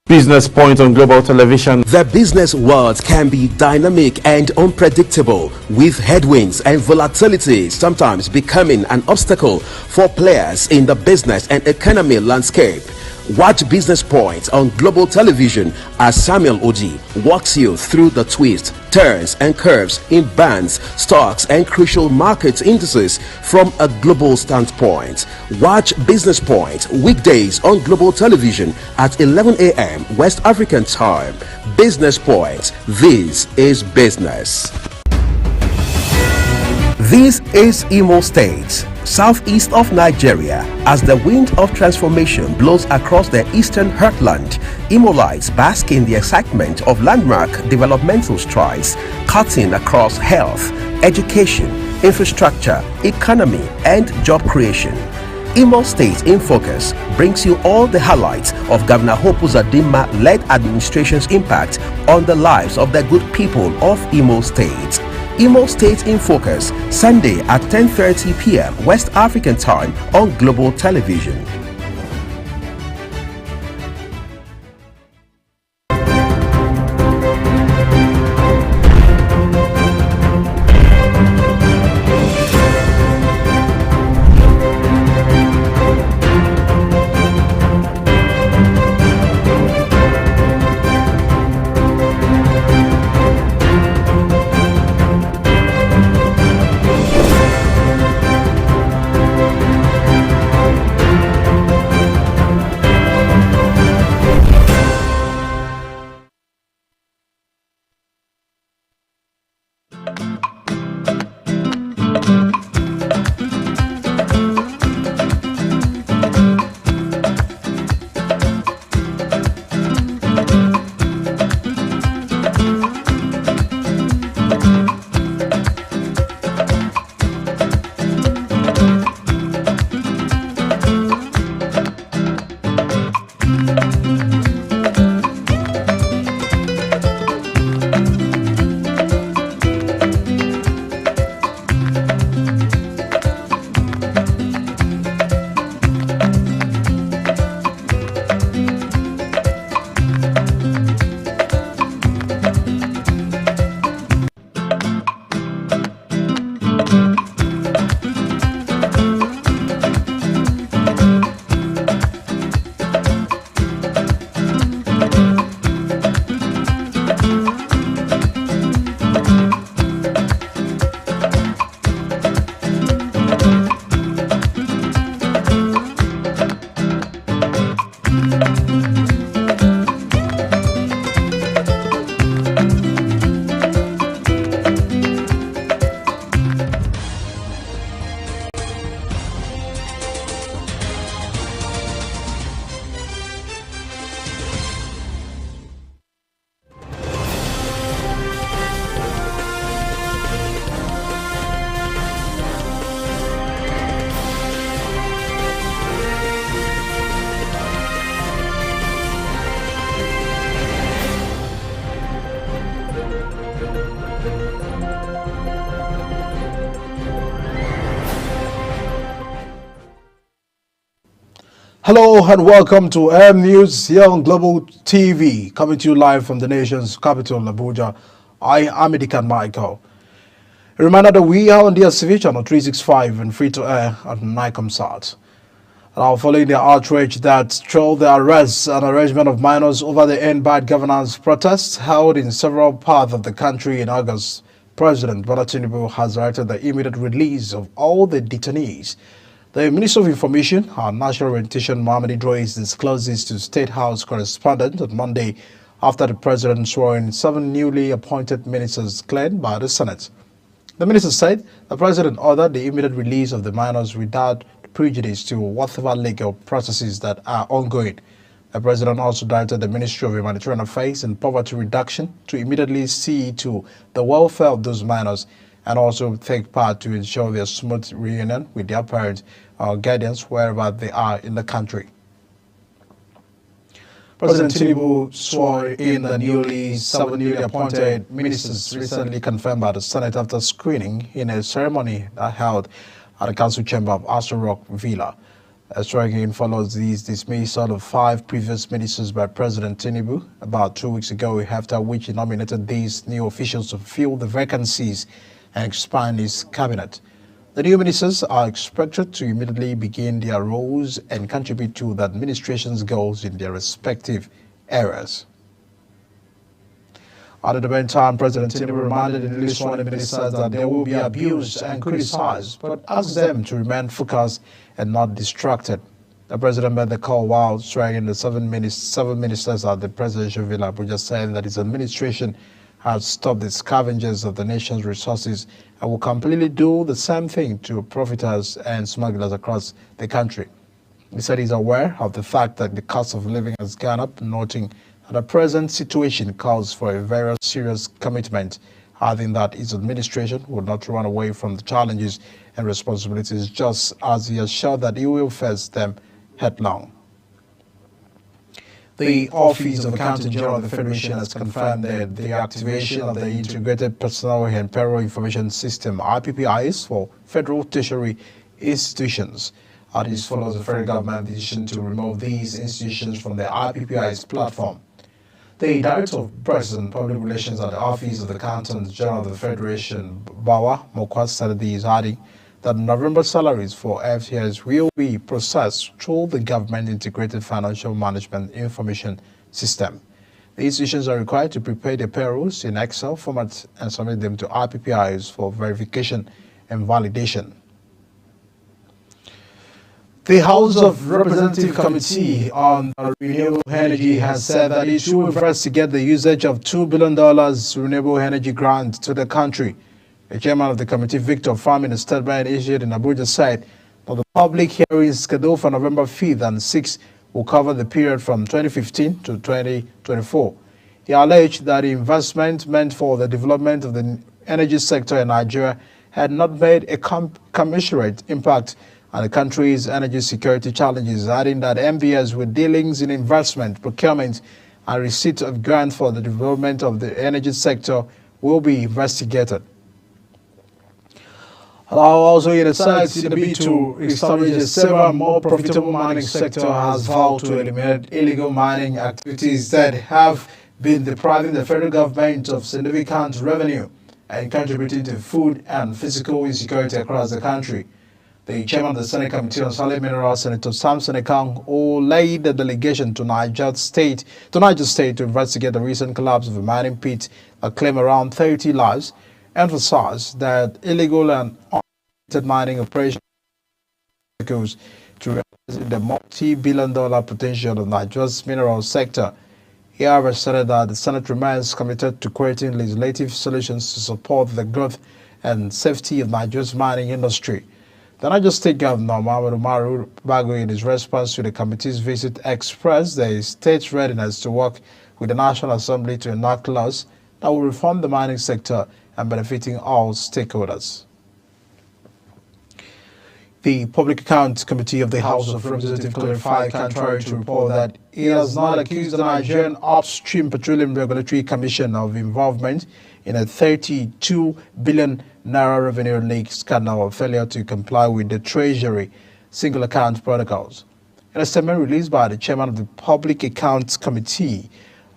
Business Point on Global Television. The business world can be dynamic and unpredictable, with headwinds and volatility sometimes becoming an obstacle for players in the business and economy landscape. Watch Business Point on Global Television as Samuel Oji walks you through the twists, turns and curves in bands, stocks and crucial market indices from a global standpoint. Watch Business Point weekdays on Global Television at 11 a.m. West African time. Business Point. This is business. This is Imo State, southeast of Nigeria. As the wind of transformation blows across the eastern heartland, Imolites bask in the excitement of landmark developmental strides, cutting across health, education, infrastructure, economy, and job creation. Imo State in Focus brings you all the highlights of Governor Hope Uzodinma-led administration's impact on the lives of the good people of Imo State. Imo State in Focus, Sunday at 10:30 p.m. West African time on Global Television. Hello and welcome to AM News here on Global TV, coming to you live from the nation's capital, Abuja. I am Edikan Michael. A reminder that we are on the SC channel 365 and free to air at NICOMSAT. Now, following the outrage that trailed the arrests and arrangement of minors over the End Bad Governance protests held in several parts of the country in August, President Bola Tinubu has directed the immediate release of all the detainees. The Minister of Information and National Orientation, Mohammed Idris, disclosed this to State House correspondent on Monday after the President swore in 7 newly appointed ministers declared by the Senate. The minister said the President ordered the immediate release of the minors without prejudice to whatever legal processes that are ongoing. The President also directed the Ministry of Humanitarian Affairs and Poverty Reduction to immediately see to the welfare of those minors and also take part to ensure their smooth reunion with their parents or guardians wherever they are in the country. President Tinubu swore in the 7 newly appointed ministers recently confirmed by the Senate after screening in a ceremony held at the Council Chamber of Aso Rock Villa. Swearing in follows the dismissal of 5 previous ministers by President Tinubu about 2 weeks ago, after which he nominated these new officials to fill the vacancies and expand his cabinet. The new ministers are expected to immediately begin their roles and contribute to the administration's goals in their respective areas. At the meantime, President Tinubu reminded the newly sworn ministers that they will be abused and criticized, but asked them to remain focused and not distracted. The President made the call while swearing the 7 ministers at the presidential villa, Abuja, saying that his administration has stopped the scavengers of the nation's resources and will completely do the same thing to profiteers and smugglers across the country. He said he's aware of the fact that the cost of living has gone up, noting that the present situation calls for a very serious commitment, adding that his administration will not run away from the challenges and responsibilities, just as he assured that he will face them headlong. The Office of Accountant General of the Federation has confirmed that the activation of the Integrated Personnel and Payroll Information System (IPPIS) for federal tertiary institutions. This follows the federal government decision to remove these institutions from the IPPIS platform. The Director of Press and Public Relations at the Office of the Accountant General of the Federation, Bawa Mokwa, said this, adding that November salaries for FTS will be processed through the Government Integrated Financial Management Information System. The institutions are required to prepare their payrolls in Excel format and submit them to IPPIS for verification and validation. The House of Representatives Committee on Renewable Energy has said that it should investigate the usage of $2 billion renewable energy grant to the country. The chairman of the committee, Victor Farm, in a statement issued in Abuja, said that the public hearings scheduled for November 5th and 6th will cover the period from 2015 to 2024. He alleged that the investment meant for the development of the energy sector in Nigeria had not made a commensurate impact on the country's energy security challenges, adding that MBS with dealings in investment, procurement, and receipt of grants for the development of the energy sector will be investigated. Also, in the bid to establish a safer, more profitable mining sector, has vowed to eliminate illegal mining activities that have been depriving the federal government of significant revenue and contributing to food and physical insecurity across the country. The chairman of the Senate Committee on Solid Minerals, Senator Samson Ekang, who laid the delegation to Niger State to investigate the recent collapse of a mining pit that claimed around 30 lives, emphasized that illegal and unlimited mining operations to realize the multi-billion-dollar potential of Nigeria's mineral sector. He however said that the Senate remains committed to creating legislative solutions to support the growth and safety of Nigeria's mining industry. The Niger State Governor, Muhammad Umaru Bago, in his response to the committee's visit, expressed the state's readiness to work with the National Assembly to enact laws that will reform the mining sector and benefiting all stakeholders. The Public Accounts Committee of the House of Representatives clarified, contrary to report, that it has not accused the Nigerian Upstream Petroleum Regulatory Commission of involvement in a 32 billion naira revenue leak scandal or failure to comply with the Treasury single account protocols. In a statement released by the chairman of the Public Accounts Committee,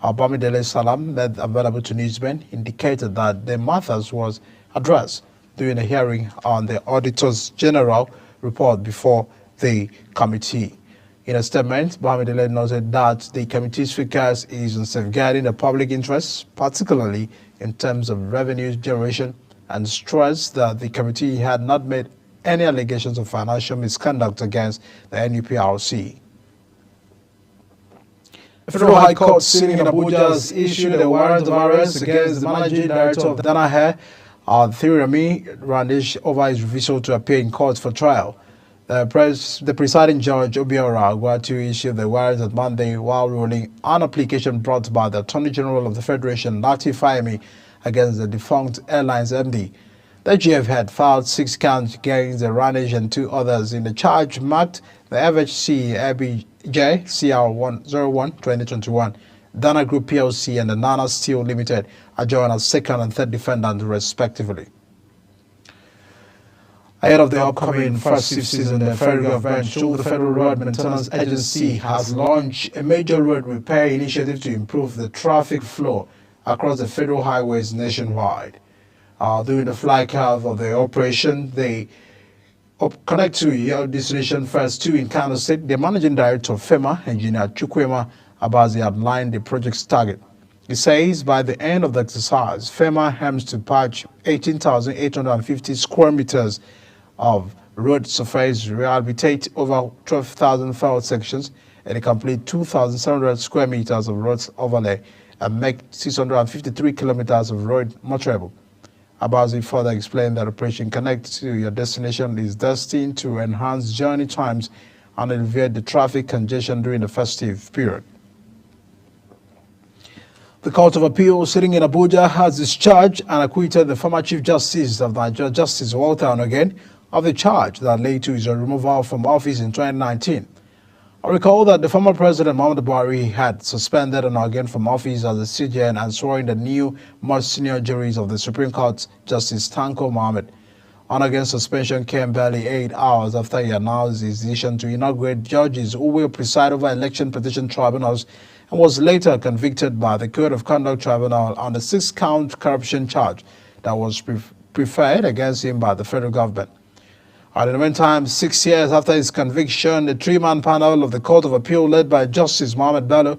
Bamidele Salam, made available to newsmen, indicated that the matters was addressed during a hearing on the Auditor's General report before the committee. In a statement, Bamidele noted that the committee's focus is on safeguarding the public interests, particularly in terms of revenue generation, and stressed that the committee had not made any allegations of financial misconduct against the NUPRC. The Federal High Court sitting in Abuja has issued a warrant of arrest against the Managing Director of Dana Hair, Theoremi Randish, over his refusal to appear in court for trial. The presiding judge, Obiora Agwatu, issued the warrant on Monday while ruling an application brought by the Attorney General of the Federation, Lateef Fahimi, against the defunct airline's MD. The GF had filed 6 counts against the Randish and 2 others in the charge marked the FHC ABJ CR101 2021, Dana Group PLC, and the Nana Steel Limited are joined as second and third defendants respectively. Ahead of the upcoming festive season, the federal government, through the Federal Road Maintenance Agency, has launched a major road repair initiative to improve the traffic flow across the federal highways nationwide. During the flight curve of the operation, they connect to your destination first 2 in Kano State. The managing director of FEMA, Engineer Chukwema Abazi, outlined the project's target. He says by the end of the exercise, FEMA aims to patch 18,850 square meters of road surface, rehabilitate over 12,000 failed sections, and complete 2,700 square meters of roads overlay and make 653 kilometers of road motorable. Abazi further explained that Operation Connect to Your Destination is destined to enhance journey times and alleviate the traffic congestion during the festive period. The Court of Appeal sitting in Abuja has discharged and acquitted the former Chief Justice of Nigeria, Justice Walter Onnoghen, of the charge that led to his removal from office in 2019. I recall that the former President Muhammadu Buhari had suspended Onnoghen from office as the CJN and sworn the new most senior juries of the Supreme Court, Justice Tanko Mohammed. Onnoghen's suspension came barely 8 hours after he announced his decision to inaugurate judges who will preside over election petition tribunals, and was later convicted by the Code of Conduct Tribunal on the 6-count corruption charge that was preferred against him by the federal government. At the meantime, 6 years after his conviction, the 3-man panel of the Court of Appeal led by Justice Mohammed Bello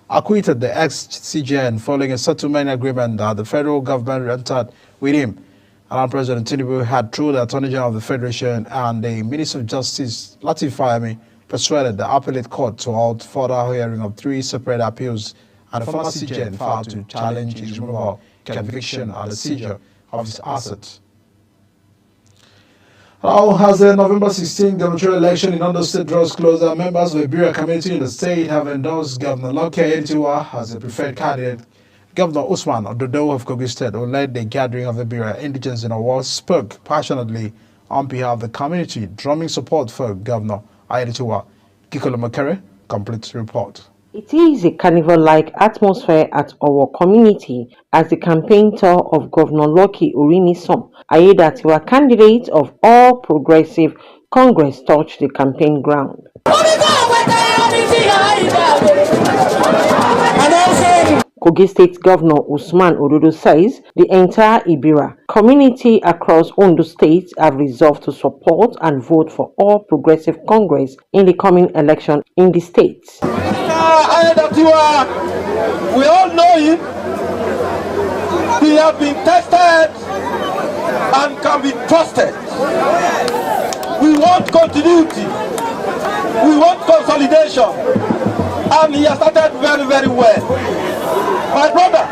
acquitted the ex-CJN following a settlement agreement that the federal government entered with him. And President Tinubu had, through the Attorney General of the Federation and the Minister of Justice, Lateef Fahimi, persuaded the appellate court to halt further hearing of 3 separate appeals, and the former CJN filed to challenge his removal, conviction, and the seizure of his assets. Now, as the November 16 gubernatorial election in Ondo State draws closer, members of the Ibira community in the state have endorsed Governor Lucky Ayettiwa as a preferred candidate. Governor Usman Ododo of Kogi State, who led the gathering of the Ibira indigents in Owo, spoke passionately on behalf of the community, drumming support for Governor Ayettiwa. Kikolo Makere completes report. It is a carnival-like atmosphere at our community as the campaign tour of Governor Lucky Orimisan Ayettiwa, candidate of All Progressive Congress, touched the campaign ground. Kogi State Governor Usman Ododo says the entire Ibira community across Ondo State have resolved to support and vote for All Progressive Congress in the coming election in the state. We all know him. He has been tested and can be trusted. We want continuity. We want consolidation. And he has started very, very well. My brother,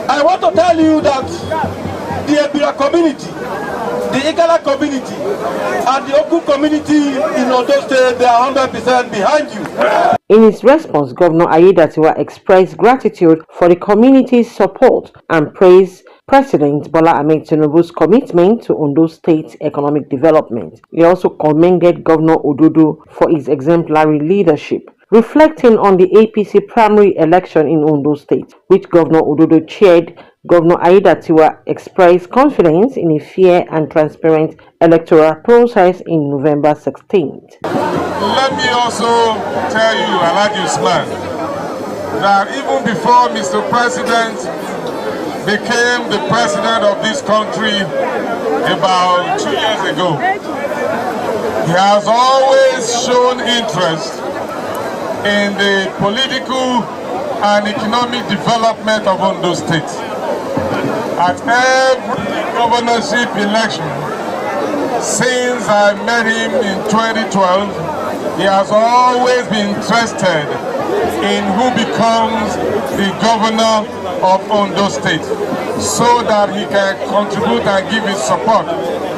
I want to tell you that the Ibira community, the Igala community, and the Oku community in Ondo State, they are 100% behind you. In his response, Governor Ayettiwa expressed gratitude for the community's support and praised President Bola Ahmed Tinubu's commitment to Ondo State economic development. He also commended Governor Ododo for his exemplary leadership. Reflecting on the APC primary election in Ondo State, which Governor Ododo chaired, Governor Ayettiwa expressed confidence in a fair and transparent electoral process in November 16th. Let me also tell you, Alhaji Usman, that even before Mr. President became the president of this country about 2 years ago, he has always shown interest in the political and economic development of Ondo State. At every governorship election Since I met him in 2012, he has always been interested in who becomes the governor of Ondo State, so that he can contribute and give his support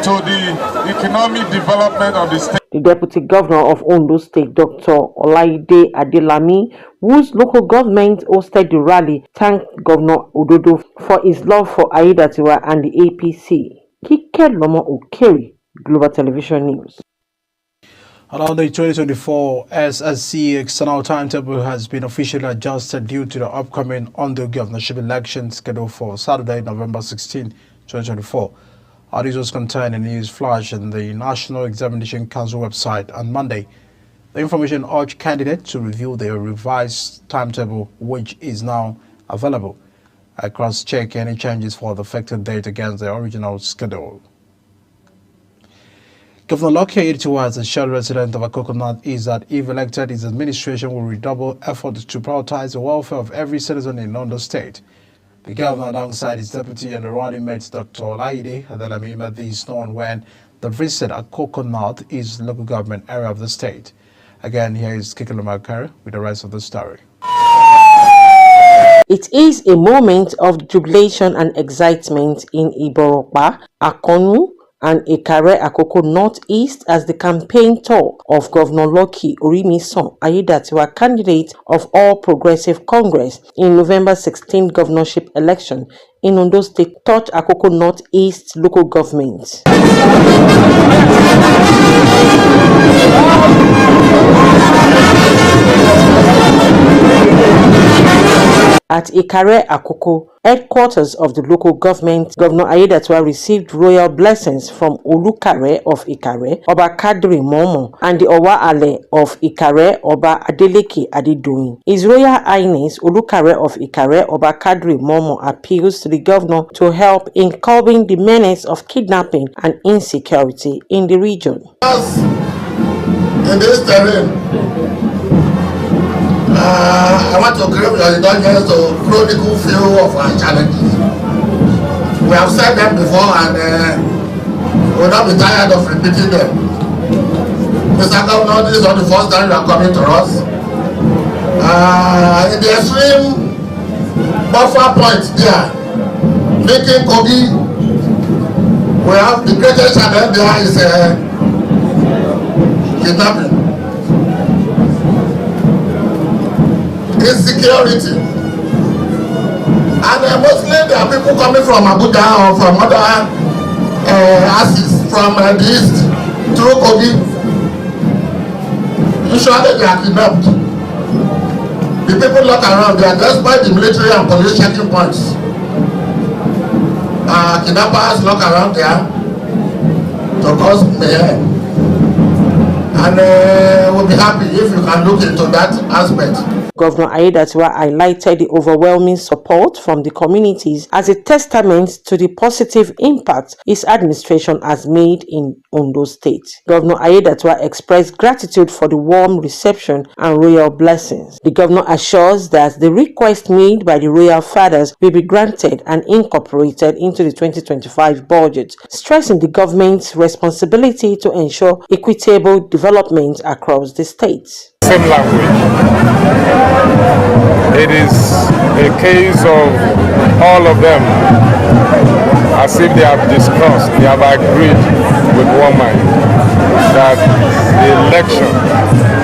to the economic development of the state. The Deputy Governor of Ondo State, Dr. Olaide Adelami, whose local government hosted the rally, thanked Governor Ododo for his love for Aiyedatiwa and the APC. Kike Lomo Okeri, Global Television News. Around the 2024 SSC external timetable has been officially adjusted due to the upcoming Ondo governorship election scheduled for Saturday, November 16, 2024. This was contained in news flash in the National Examination Council website on Monday. The information urged candidates to review their revised timetable, which is now available. Cross-check any changes for the effective date against the original schedule. Governor Lucky Aiyedatiwa has assured residents of Akoko North-East that if elected, his administration will redouble efforts to prioritize the welfare of every citizen in Ondo State. The governor, alongside his deputy and the running mate, Dr. Olaide Adelami, made this known when they visited Akoko North-East local government area of the state. Again, here is Kike Lomo Okeri with the rest of the story. It is a moment of jubilation and excitement in Iborokpa, Akonu, and Ikare Akoko North-East as the campaign tour of Governor Lucky Orimisan Aiyedatiwa, candidate of All Progressive Congress in November 16 governorship election in Ondo State, touched Akoko North-East local government. At Ikare Akoko, headquarters of the local government, Governor Aiyedatiwa received royal blessings from Olukare of Ikare, Oba Kadri Momo, and the Owa Ale of Ikare, Oba Adeleke Adedoyin. His Royal Highness Olukare of Ikare, Oba Kadri Momo, appeals to the governor to help in curbing the menace of kidnapping and insecurity in the region. In this terrain, I want to crave your indulgence to chronicle few of our challenges. We have said them before and we will not be tired of repeating them. Mr. Governor, this is not the first time you are coming to us. In the extreme buffer point there, making Kogi, we have the greatest challenge there is kidnapping. Insecurity, and mostly there are people coming from Abuja or from other axes from the east through Kogi. Usually they are kidnapped. The people look around, they are just by the military and police checking points. Kidnappers look around there to cause mayhem, and we'll be happy if you can look into that aspect. Governor Aiyedatiwa highlighted the overwhelming support from the communities as a testament to the positive impact his administration has made in Ondo State. Governor Aiyedatiwa expressed gratitude for the warm reception and royal blessings. The governor assures that the request made by the royal fathers will be granted and incorporated into the 2025 budget, stressing the government's responsibility to ensure equitable development across the state. Same language. It is a case of all of them, as if they have discussed, they have agreed with one mind that the election,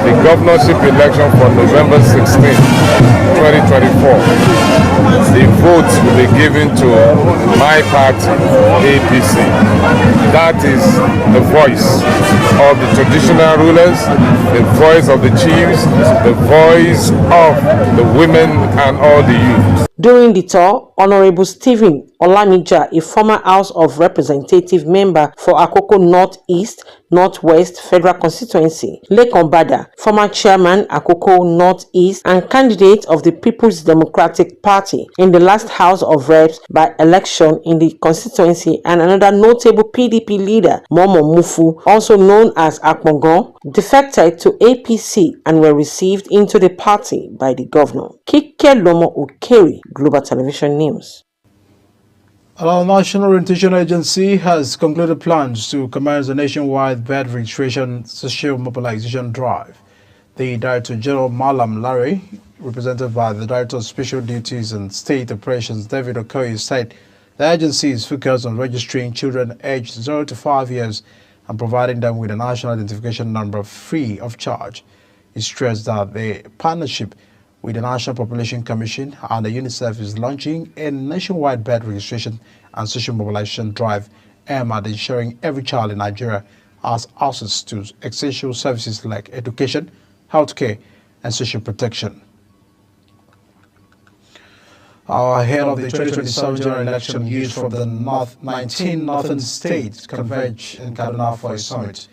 the governorship election for November 16, 2024, the votes will be given to my party, APC. That is the voice of the traditional rulers, the voice of the chiefs, the voice of the women and all the youth. During the tour, Honorable Stephen Olamija, a former House of Representative member for Akoko North-East, Northwest Federal Constituency, Lekon Bada, former chairman Akoko North-East and candidate of the People's Democratic Party in the last House of Reps by election in the constituency, and another notable PDP leader, Momo Mufu, also known as Akmongon, defected to APC and were received into the party by the governor. Kike Lomo Okeri, Global Television News. Our National Orientation Agency has concluded plans to commence a nationwide bed registration social mobilization drive. The Director General Malam Larry, represented by the Director of Special Duties and State Operations David Okoye, said the agency is focused on registering children aged 0 to 5 years and providing them with a national identification number free of charge. He stressed that the partnership with the National Population Commission and the UNICEF is launching a nationwide bed registration and social mobilization drive aimed at ensuring every child in Nigeria has access to essential services like education, healthcare, and social protection. Our head of the 2027 general election youth from the 19 northern states converged in Kaduna for a summit.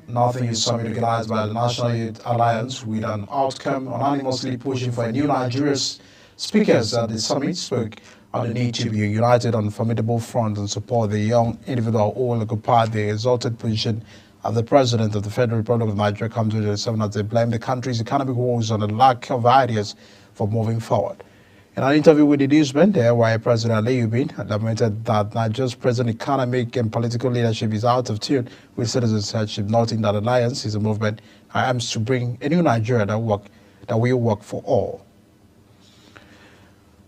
Northern Youth Summit organized by the National Youth Alliance with an outcome unanimously pushing for a new Nigeria's speakers at the summit spoke on the need to be united on formidable front and support the young individual who will occupy the exalted position of the President of the Federal Republic of Nigeria come 2027 as they blame the country's economic woes on the lack of ideas for moving forward. In an interview with the newsman, the AY President Ali Ubin lamented that Nigeria's present economic and political leadership is out of tune with citizenship, noting that alliance is a movement that aims to bring a new Nigeria that will work for all.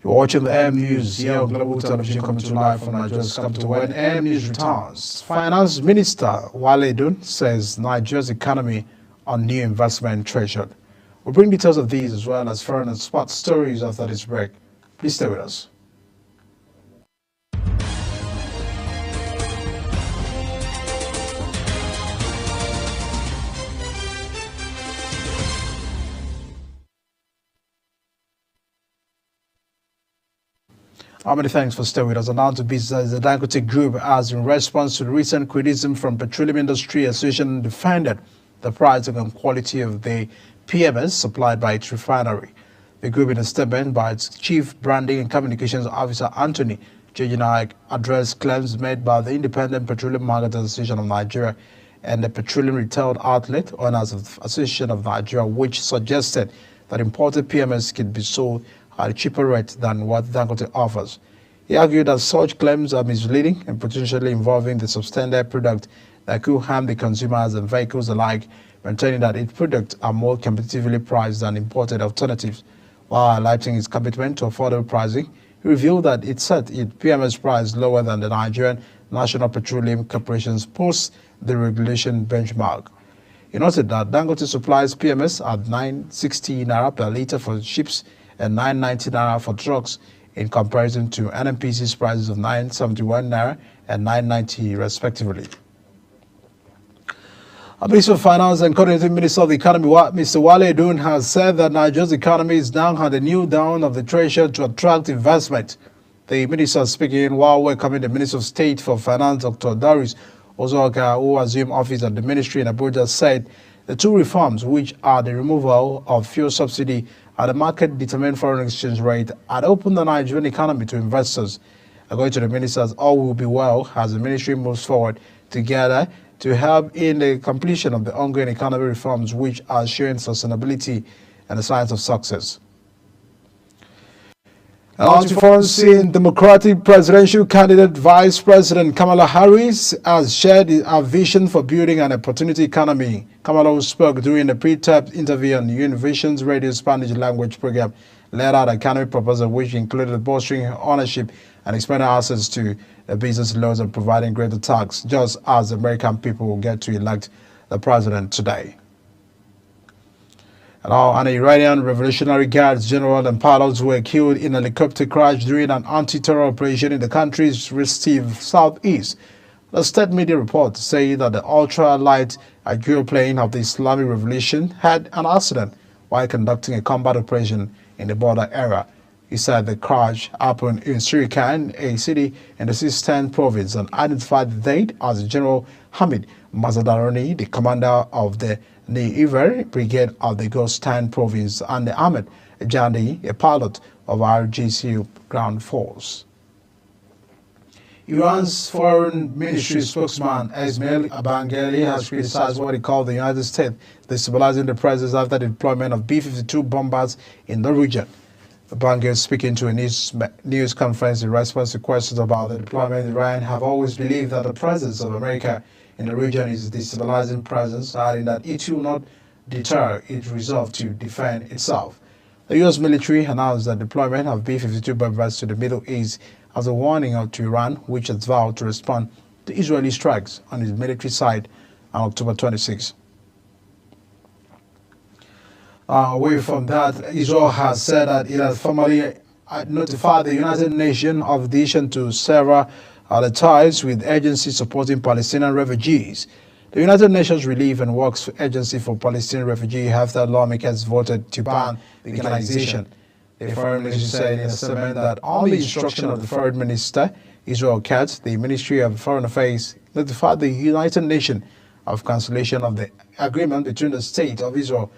You're watching the AM News here on Global Television, coming to live from Nigeria's capital. When AM News returns, Finance Minister Wale Edun says Nigeria's economy on new investment treasured. We'll bring details of these as well as foreign and sports stories after this break. Please stay with us. Many thanks for staying with us. Announced to business, the Dangote Group has, in response to the recent criticism from Petroleum Industry Association, defended the pricing and quality of the PMS supplied by its refinery. The group, in a statement by its Chief Branding and Communications Officer Anthony Jejinaik, addressed claims made by the Independent Petroleum Marketers Association of Nigeria and the Petroleum Retail Outlet Owners Association of Nigeria, which suggested that imported PMS could be sold at a cheaper rate than what Dangote offers. He argued that such claims are misleading and potentially involving the substandard product that could harm the consumers and vehicles alike, maintaining that its products are more competitively priced than imported alternatives. While highlighting its commitment to affordable pricing, he revealed that it set its PMS price lower than the Nigerian National Petroleum Corporation's post the regulation benchmark. He noted that Dangote supplies PMS at 960 naira per litre for ships and 990 naira for trucks, in comparison to NNPC's prices of 971 naira and 990 respectively. Minister of Finance and Coordinating Minister of the Economy, Mr. Wale Edun, has said that Nigeria's economy is now at a new dawn of the treasury to attract investment. The minister, speaking while welcoming the Minister of State for Finance, Dr. Darius Ozoga, who assumed office at the ministry in Abuja, said the two reforms, which are the removal of fuel subsidy and the market-determined foreign exchange rate, had opened the Nigerian economy to investors. According to the ministers, all will be well as the ministry moves forward together to help in the completion of the ongoing economic reforms, which are showing sustainability and the signs of success. And on to foreign scene, Democratic presidential candidate Vice President Kamala Harris has shared her vision for building an opportunity economy. Kamala, who spoke during the pre-tape interview on Univision's radio Spanish language program, laid out an economic proposal which included bolstering ownership and expanding access to business loans and providing greater tax, just as the American people will get to elect the president today. And an Iranian Revolutionary Guards general and pilots were killed in a helicopter crash during an anti-terror operation in the country's Ristv southeast. The state media reports say that the ultra-light aeroplane of the Islamic Revolution had an accident while conducting a combat operation in the border area. He said the crash happened in Surikan, a city in the Sistan province, and identified the date as General Hamid Mazadaroni, the commander of the Neiver Brigade of the Ghostan province, and Ahmed Jandi, a pilot of RGC ground force. Iran's foreign ministry spokesman Esmail Abangeli has criticized what he called the United States destabilizing the presence after the deployment of B-52 bombers in the region. Bange, speaking to a news conference in response to questions about the deployment in Iran, have always believed that the presence of America in the region is a destabilizing presence, adding that it will not deter its resolve to defend itself. The U.S. military announced that deployment of B-52 bombers to the Middle East as a warning to Iran, which has vowed to respond to Israeli strikes on its military side on October 26. Away from that, Israel has said that it has formally notified the United Nations of the addition to several other ties with agencies supporting Palestinian refugees. The United Nations Relief and Works Agency for Palestinian Refugees after lawmakers voted to ban the organization. The foreign ministry said in a statement that on the instruction of the foreign minister, Israel Katz, the Ministry of Foreign Affairs notified the United Nations of cancellation of the agreement between the State of Israel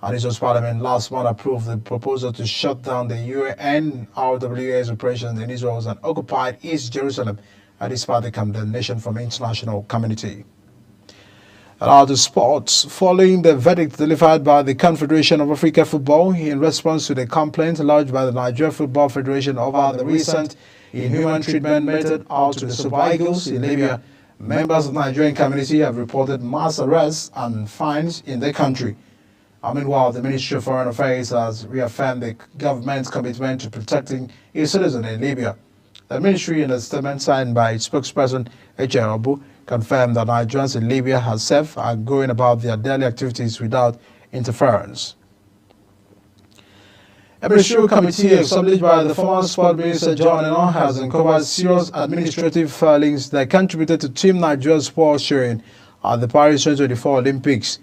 and Israel's parliament last month approved the proposal to shut down the UNRWA's operations in Israel's and occupied East Jerusalem, despite the condemnation from the international community. And out of sports, following the verdict delivered by the Confederation of African Football in response to the complaint lodged by the Nigeria Football Federation over the recent inhuman treatment meted out to the Super Eagles in Libya, members of the Nigerian community have reported mass arrests and fines in their country. Meanwhile, the Ministry of Foreign Affairs has reaffirmed the government's commitment to protecting its citizens in Libya. The ministry, in a statement signed by its spokesperson, H.A. Abu, confirmed that Nigerians in Libya herself are going about their daily activities without interference. A ministerial committee established by the former Sport Minister John Enoh has uncovered serious administrative failings that contributed to Team Nigeria's poor showing at the Paris 2024 Olympics.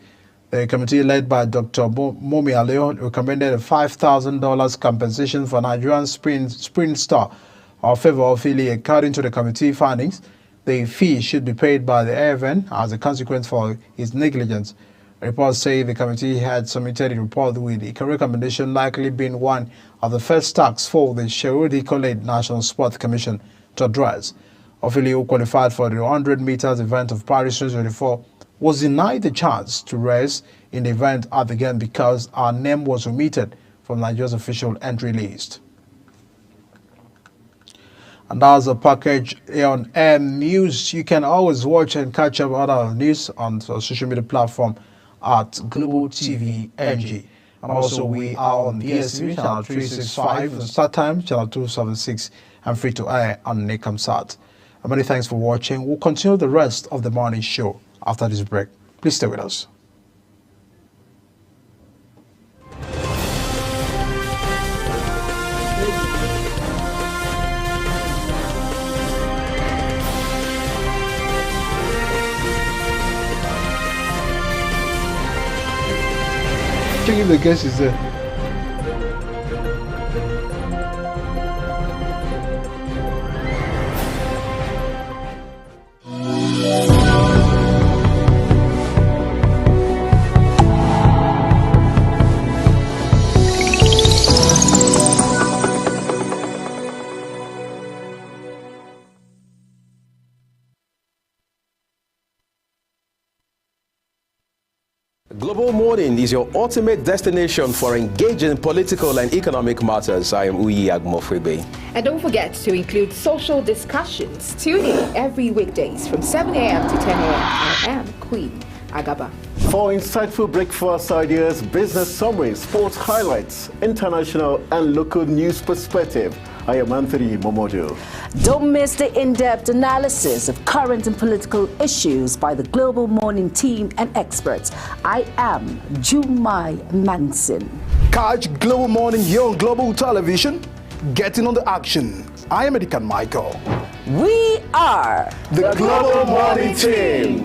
The committee, led by Dr. Momi Aleo, recommended a $5,000 compensation for Nigerian sprint star or favor of Philly. According to the committee findings, the fee should be paid by the AFN as a consequence for his negligence. Reports say the committee had submitted a report with the recommendation likely being one of the first tasks for the Sherwood College National Sports Commission to address. Ophelia, who qualified for the 100 meters event of Paris 2024, was denied the chance to race in the event at the game because our name was omitted from Nigeria's official entry list. And as a package on News, you can always watch and catch up other news on social media platform at Global TV NG. And also we are on DSTV channel 365, StarTimes channel 276, and free to air on NICOMSAT. And many thanks for watching. We'll continue the rest of the morning show after this break. Please stay with us. Check if the guest is there. Global Morning is your ultimate destination for engaging political and economic matters. I am Uyi Agmofrebe. And don't forget to include social discussions. Tune in every weekdays from 7 a.m. to 10 a.m. I am Queen Agaba. For insightful breakfast ideas, business summaries, sports highlights, international and local news perspective, I am Anthony Momodu. Don't miss the in-depth analysis of current and political issues by the Global Morning team and experts. I am Jumai Manson. Catch Global Morning here on Global Television. Getting on the action. I am Edikan Michael. We are the Global Morning team.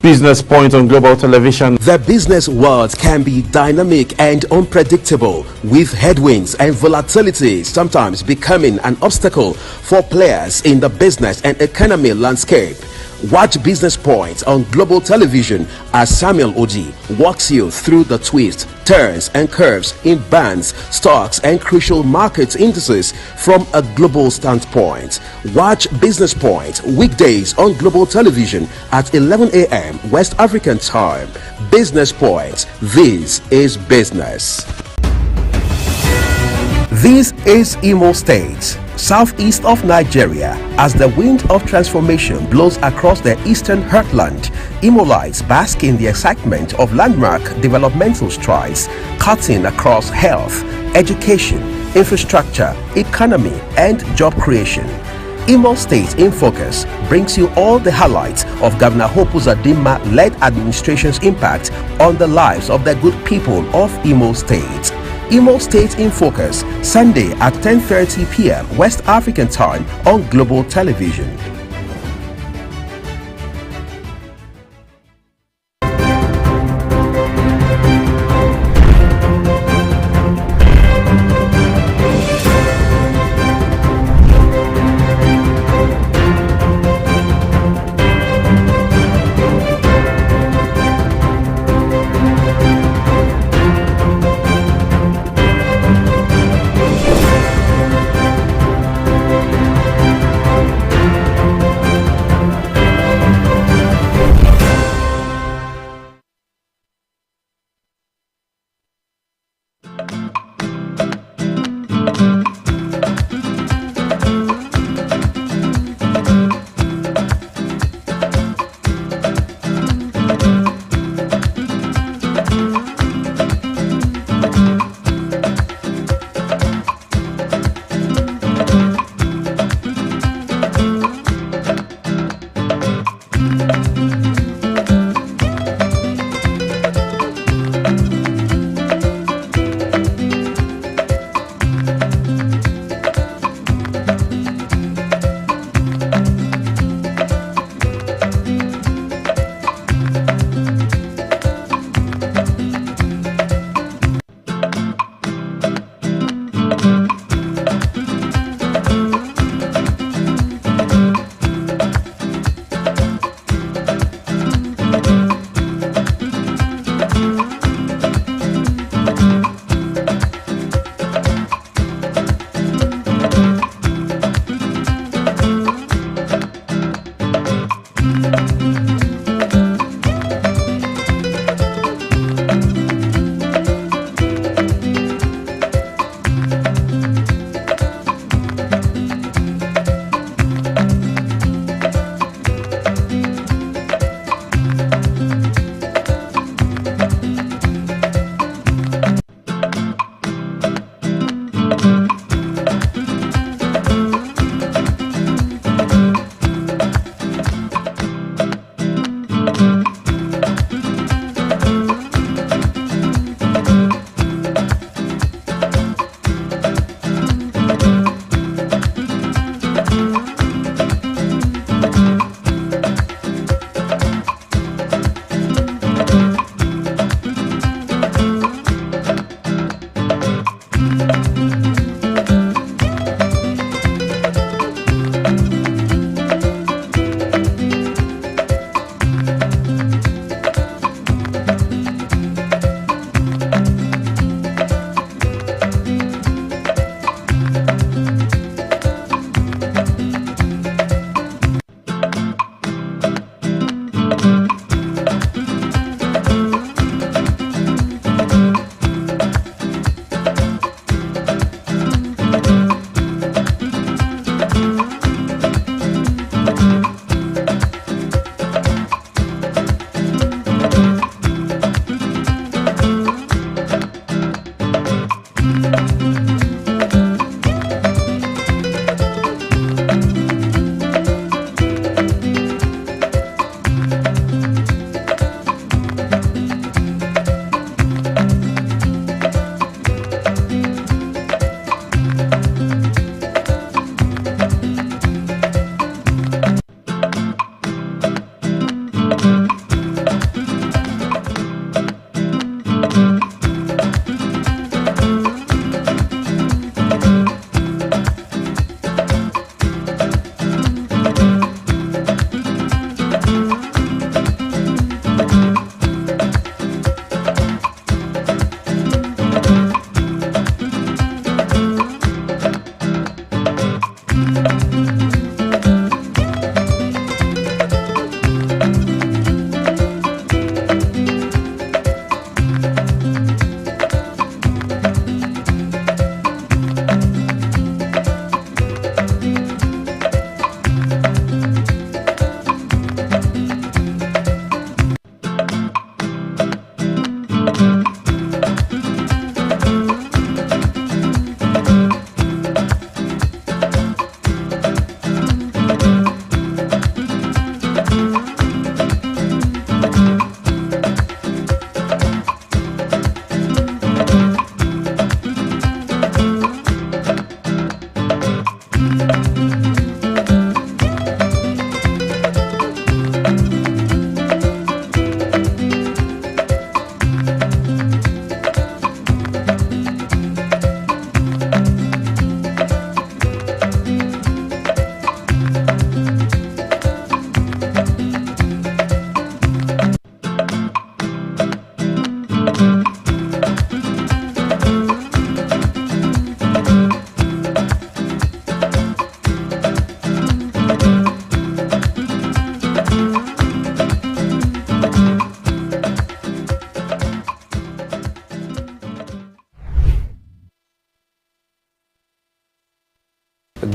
Business Point on Global Television. The business world can be dynamic and unpredictable, with headwinds and volatility sometimes becoming an obstacle for players in the business and economy landscape. Watch Business Point on Global Television as Samuel Oji walks you through the twists, turns and curves in bands, stocks and crucial market indices from a global standpoint. Watch Business Point weekdays on Global Television at 11 a.m. West African time. Business Point. This is business. This is Imo State, southeast of Nigeria. As the wind of transformation blows across the eastern heartland, Imolites bask in the excitement of landmark developmental strides, cutting across health, education, infrastructure, economy, and job creation. Imo State in Focus brings you all the highlights of Governor Hope Uzodinma-led administration's impact on the lives of the good people of Imo State. Imo State in Focus, Sunday at 10:30 p.m. West African time on Global Television.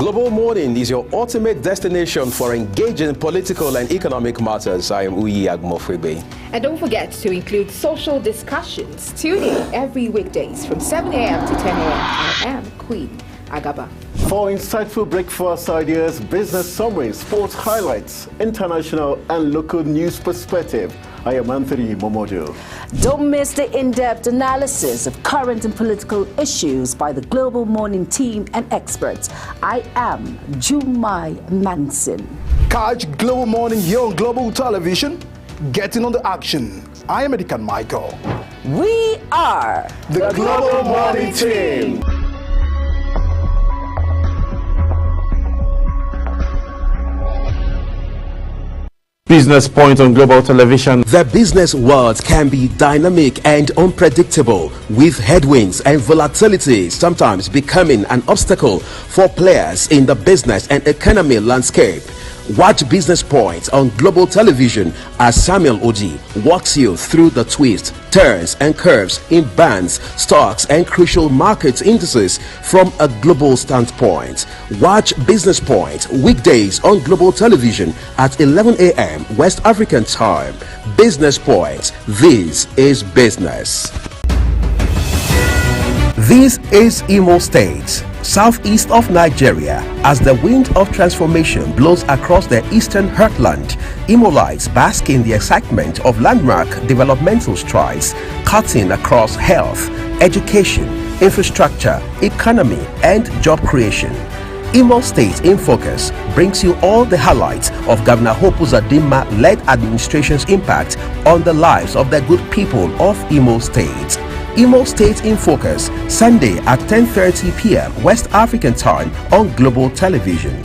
Global Morning is your ultimate destination for engaging political and economic matters. I am Uyi Agmofwebe. And don't forget to include social discussions. Tune in every weekdays from 7 a.m. to 10 a.m. I am Queen Agaba. For insightful breakfast ideas, business summaries, sports highlights, international and local news perspective, I am Anthony Momodu. Don't miss the in-depth analysis of current and political issues by the Global Morning team and experts. I am Jumai Manson. Catch Global Morning here on Global Television. Getting on the action. I am Edikan Michael. We are the Global Morning team. Business Point on Global Television. The business world can be dynamic and unpredictable, with headwinds and volatility sometimes becoming an obstacle for players in the business and economy landscape. Watch Business Point on Global Television as Samuel Oji walks you through the twists, turns and curves in bands, stocks and crucial market indices from a global standpoint. Watch Business Point weekdays on Global Television at 11 a.m. West African time. Business Point. This is business. This is Imo State, southeast of Nigeria. As the wind of transformation blows across the eastern heartland, Imolites bask in the excitement of landmark developmental strides, cutting across health, education, infrastructure, economy, and job creation. Imo State in Focus brings you all the highlights of Governor Hope Uzodinma-led administration's impact on the lives of the good people of Imo State. Imo State in Focus, Sunday at 10:30 p.m. West African time on Global Television.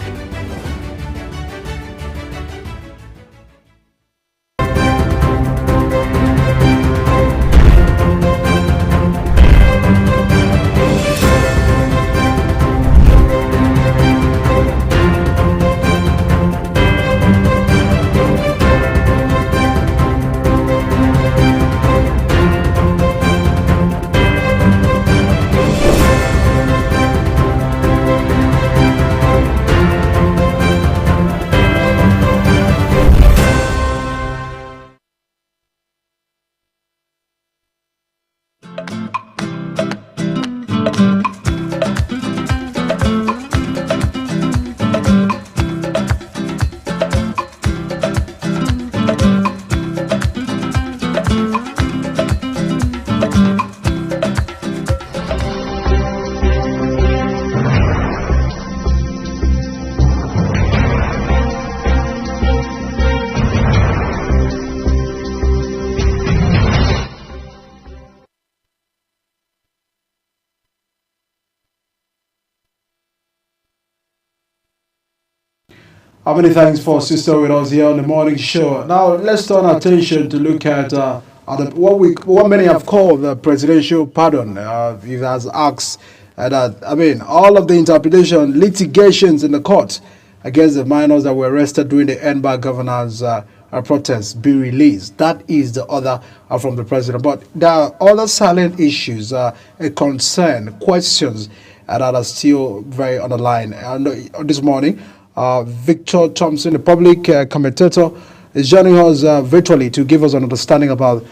How many thanks for sister with us here on the morning show. Now let's turn our attention to look at what many have called the presidential pardon. It has asked that all of the interpretation litigations in the court against the minors that were arrested during the NBAC governors' protests be released. That is the order from the president. But there are other silent issues, a concern, questions that are still very on the line. And this morning, Victor Thompson, the public commentator, is joining us virtually to give us an understanding about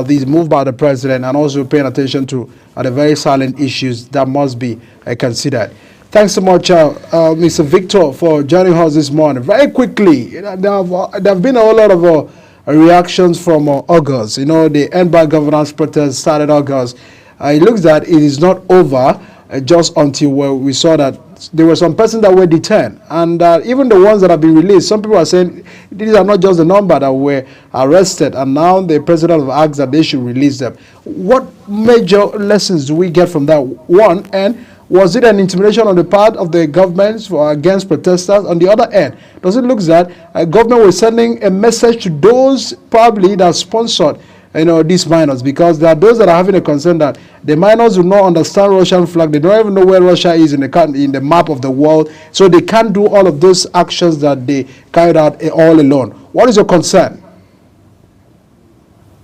these move by the president and also paying attention to the very silent issues that must be considered. Thanks so much, Mr. Victor, for joining us this morning. Very quickly, there have been a whole lot of reactions from August. You know, the NBAC governance protest started August. It looks that it is not over just until we saw that there were some persons that were detained, and even the ones that have been released, some people are saying these are not just the number that were arrested, and now the president have asked that they should release them. What major lessons do we get from that? One, and was it an intimidation on the part of the government against protesters? On the other end, does it look that government was sending a message to those probably that sponsored these minors, because there are those that are having a concern that the minors do not understand Russian flag. They don't even know where Russia is in the map of the world, so they can't do all of those actions that they carried out all alone. What is your concern?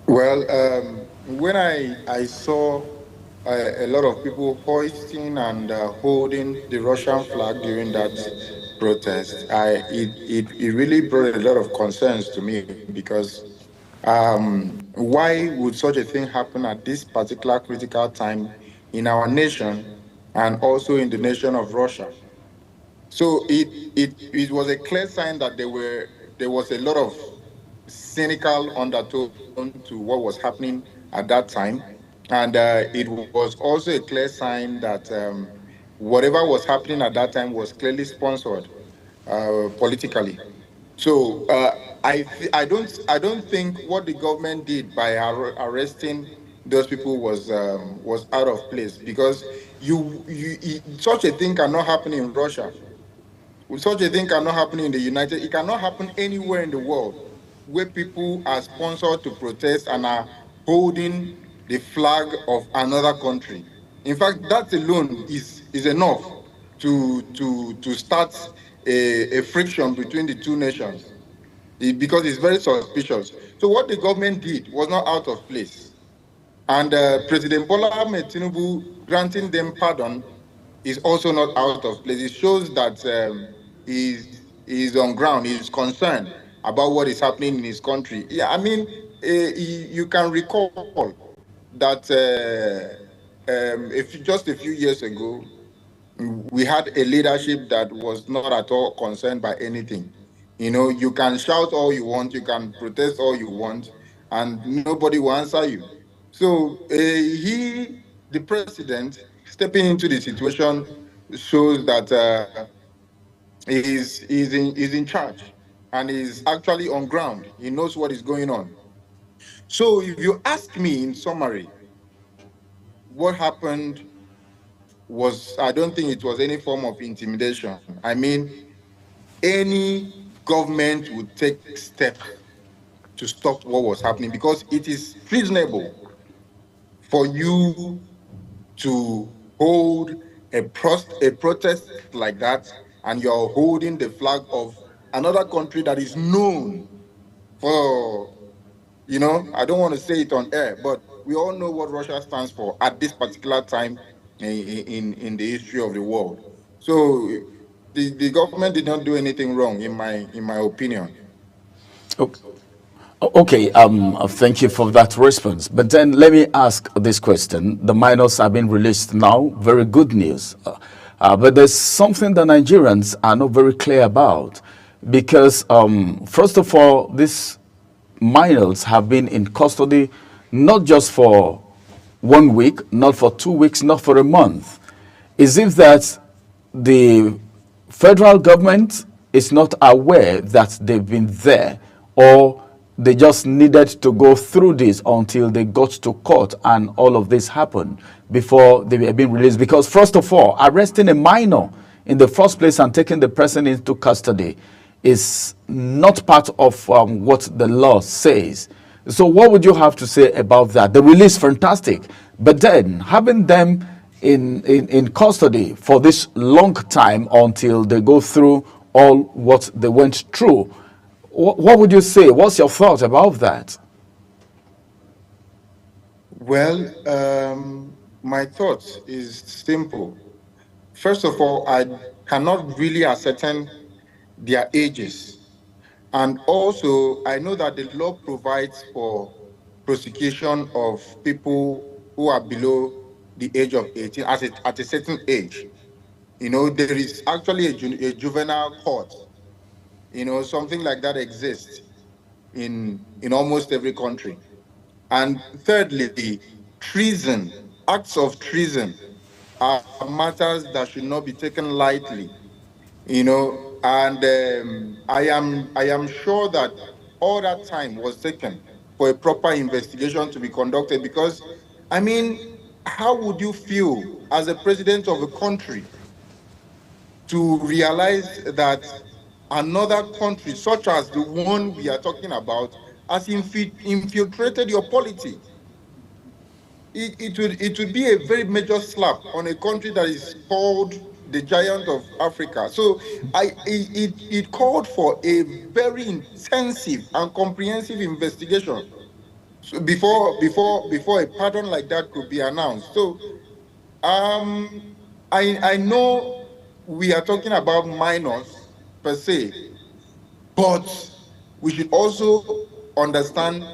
Well, when I saw a lot of people hoisting and holding the Russian flag during that protest. It really brought a lot of concerns to me because why would such a thing happen at this particular critical time in our nation and also in the nation of Russia? So it was a clear sign that there was a lot of cynical undertone to what was happening at that time. And it was also a clear sign that whatever was happening at that time was clearly sponsored politically. So I don't think what the government did by arresting those people was out of place, because such a thing cannot happen in Russia. Such a thing cannot happen in the United. It cannot happen anywhere in the world where people are sponsored to protest and are holding the flag of another country. In fact, that alone is enough to start a friction between the two nations, because it's very suspicious. So what the government did was not out of place. And President Bola Ahmed Tinubu granting them pardon is also not out of place. It shows that he's on ground, he's concerned about what is happening in his country. Yeah, I mean, you can recall that just a few years ago, we had a leadership that was not at all concerned by anything. You know, you can shout all you want, you can protest all you want, and nobody will answer you. So the president, stepping into the situation shows that he's in charge and is actually on ground. He knows what is going on. So if you ask me in summary, what happened was, I don't think it was any form of intimidation. I mean, any government would take steps to stop what was happening, because it is reasonable for you to hold a protest like that, and you're holding the flag of another country that is known for, you know, I don't want to say it on air, but we all know what Russia stands for at this particular time in the history of the world. So the government did not do anything wrong, in my opinion. Okay, thank you for that response. But then let me ask this question. The minors have been released now, very good news. But there's something the Nigerians are not very clear about, because first of all, these minors have been in custody not just for 1 week, not for 2 weeks, not for a month. Is it that the federal government is not aware that they've been there, or they just needed to go through this until they got to court and all of this happened before they were being released? Because first of all, arresting a minor in the first place and taking the person into custody is not part of what the law says. So what would you have to say about that? The release, fantastic, but then having them in custody for this long time until they go through all what they went through, what would you say? What's your thought about that? Well, my thought is simple. First of all, I cannot really ascertain their ages. And also, I know that the law provides for prosecution of people who are below the age of 18 at a certain age. You know, there is actually a juvenile court. You know, something like that exists in almost every country. And thirdly, treason, acts of treason are matters that should not be taken lightly. You know, and I am sure that all that time was taken for a proper investigation to be conducted, because, I mean, how would you feel as a president of a country to realize that another country, such as the one we are talking about, has infiltrated your polity? It would be a very major slap on a country that is called the giant of Africa. So it called for a very intensive and comprehensive investigation So before a pardon like that could be announced. So I know we are talking about minors per se, but we should also understand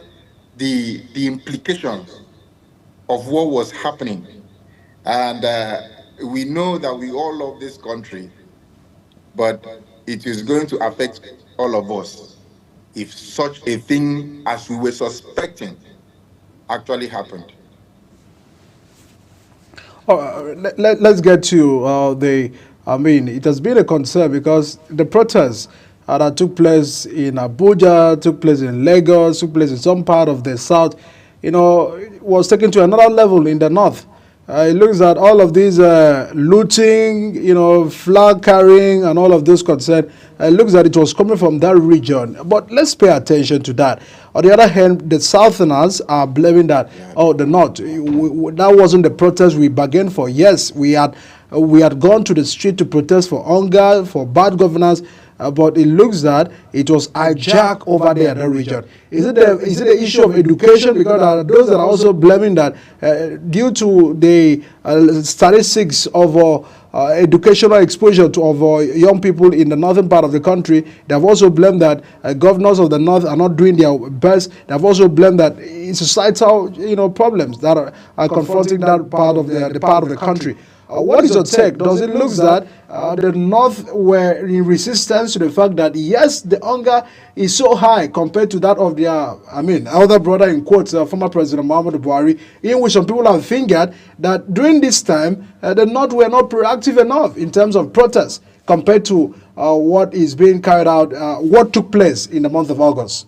the implications of what was happening. And we know that we all love this country, but it is going to affect all of us if such a thing as we were suspecting actually happened. Let's get to it has been a concern because the protests that took place in Abuja, took place in Lagos, took place in some part of the south, was taken to another level in the north. It looks at all of these looting, flag carrying and all of those concern. It looks that it was coming from that region. But let's pay attention to that. On the other hand, the Southerners are blaming that, the North, that wasn't the protest we bargained for. Yes, we had gone to the street to protest for hunger, for bad governance, but it looks that it was hijacked over there in that region. Is it the issue of education? Because those that are also blaming that due to the statistics of educational exposure of young people in the northern part of the country, they have also blamed that governors of the north are not doing their best. They have also blamed that societal problems that are confronting that part of the part of the country. What is your take? Does it look that the North were in resistance to the fact that, yes, the hunger is so high compared to that of their, elder brother, in quotes, former President Muhammadu Buhari, in which some people have fingered that during this time, the North were not proactive enough in terms of protests compared to what is being carried out, what took place in the month of August?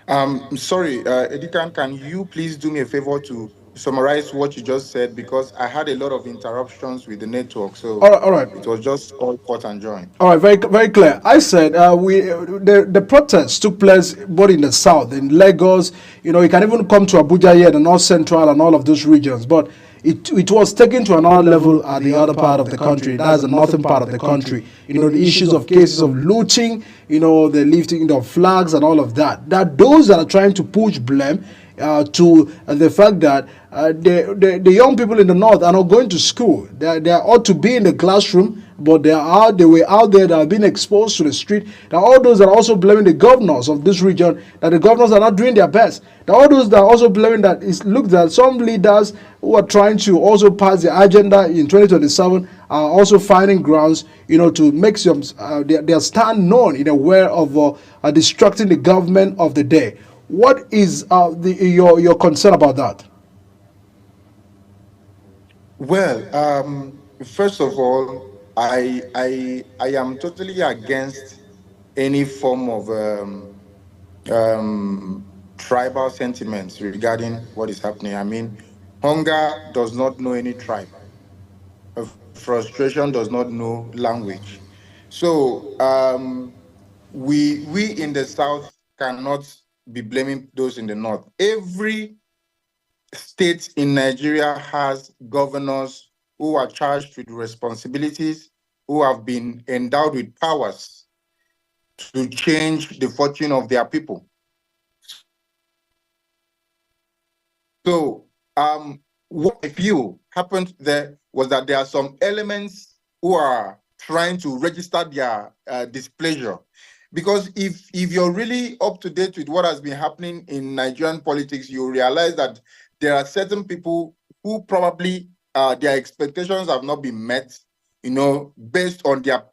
Sorry, Edikan, can you please do me a favor to summarize what you just said, because I had a lot of interruptions with the network, so all right. It was just all cut and join. All right, very, very clear. I said the protests took place both in the south, in Lagos. You can even come to Abuja here, the north central and all of those regions, but it was taken to another level at the other part of the country. That's the northern part of the country. The issues of cases of looting, the lifting of flags and all of that. That those that are trying to push blame to the fact that the young people in the north are not going to school. They ought to be in the classroom, but they were out there that have been exposed to the street. There are all those that are also blaming the governors of this region, that the governors are not doing their best. There are all those that are also blaming that it looks that some leaders who are trying to also pass the agenda in 2027 are also finding grounds, to make some their stand known in a way of distracting the government of the day. What is your concern about that? Well, first of all, I am totally against any form of tribal sentiments regarding what is happening. Hunger does not know any tribe. Frustration does not know language. So we in the South cannot be blaming those in the North. Every state in Nigeria has governors who are charged with responsibilities, who have been endowed with powers to change the fortune of their people. So what I feel happened there was that there are some elements who are trying to register their displeasure. Because if you're really up to date with what has been happening in Nigerian politics, you realize that there are certain people who probably their expectations have not been met, based on their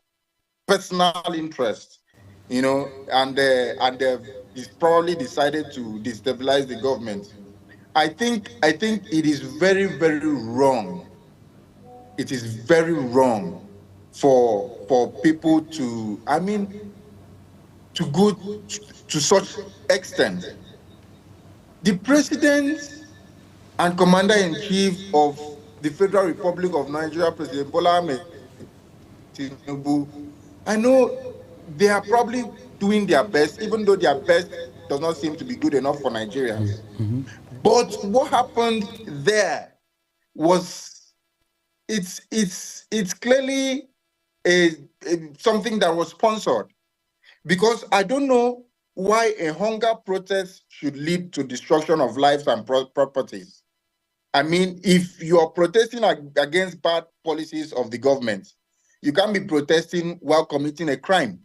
personal interest, and they've probably decided to destabilize the government. I think it is very, very wrong. It is very wrong for people to, to go to such extent. The president and commander-in-chief of the Federal Republic of Nigeria, President Bola Ahmed Tinubu, I know they are probably doing their best, even though their best does not seem to be good enough for Nigerians. Mm-hmm. But what happened there was, it's clearly something that was sponsored. Because I don't know why a hunger protest should lead to destruction of lives and properties. I mean, if you are protesting against bad policies of the government, you can't be protesting while committing a crime.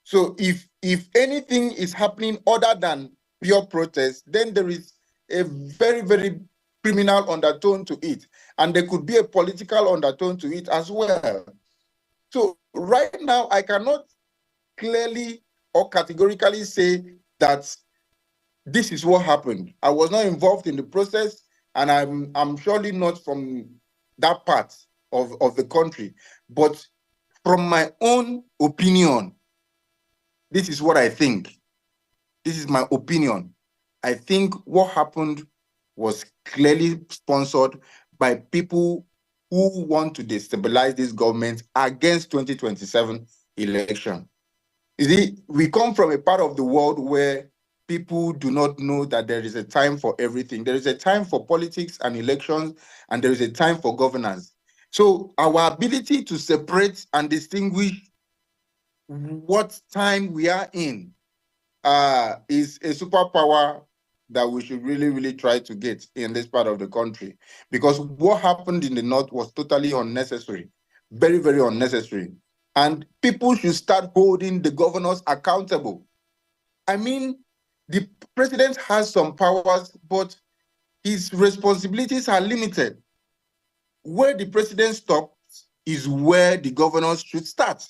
So if anything is happening other than pure protest, then there is a very, very criminal undertone to it. And there could be a political undertone to it as well. So right now, I cannot clearly or categorically say that this is what happened. I was not involved in the process, and I'm surely not from that part of the country. But from my own opinion, this is what I think. This is my opinion. I think what happened was clearly sponsored by people who want to destabilize this government against 2027 election. You see, we come from a part of the world where people do not know that there is a time for everything. There is a time for politics and elections, and there is a time for governance. So our ability to separate and distinguish what time we are in is a superpower that we should really, really try to get in this part of the country. Because what happened in the North was totally unnecessary, very, very unnecessary. And people should start holding the governors accountable. I mean, the president has some powers, but his responsibilities are limited. Where the president stops is where the governors should start.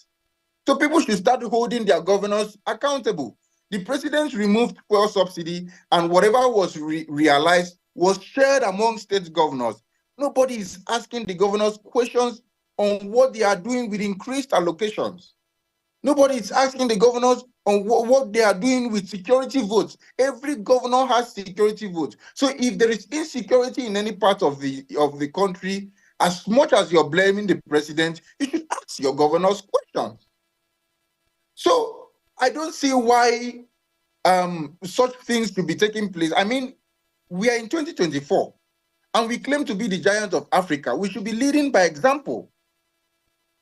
So people should start holding their governors accountable. The president removed fuel subsidy, and whatever was realized was shared among state governors. Nobody is asking the governors questions on what they are doing with increased allocations. Nobody is asking the governors on what they are doing with security votes. Every governor has security votes. So if there is insecurity in any part of the country, as much as you're blaming the president, you should ask your governors questions. So I don't see why such things should be taking place. I mean, we are in 2024, and we claim to be the giant of Africa. We should be leading by example.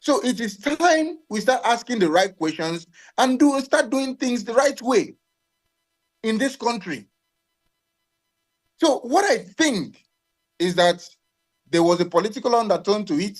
So it is time we start asking the right questions and start doing things the right way in this country. So what I think is that there was a political undertone to it.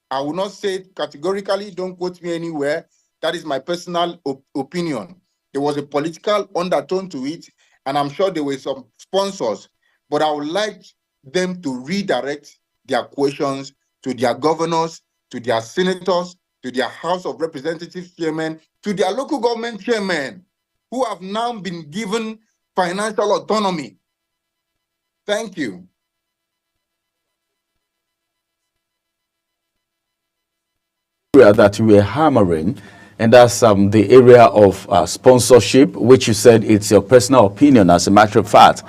I will not say it categorically, don't quote me anywhere. That is my personal opinion. There was a political undertone to it, and I'm sure there were some sponsors, but I would like them to redirect their questions to their governors, to their senators, to their House of Representatives chairmen, to their local government chairmen, who have now been given financial autonomy. Thank you. That we are hammering, and that's the area of sponsorship, which you said it's your personal opinion. As a matter of fact,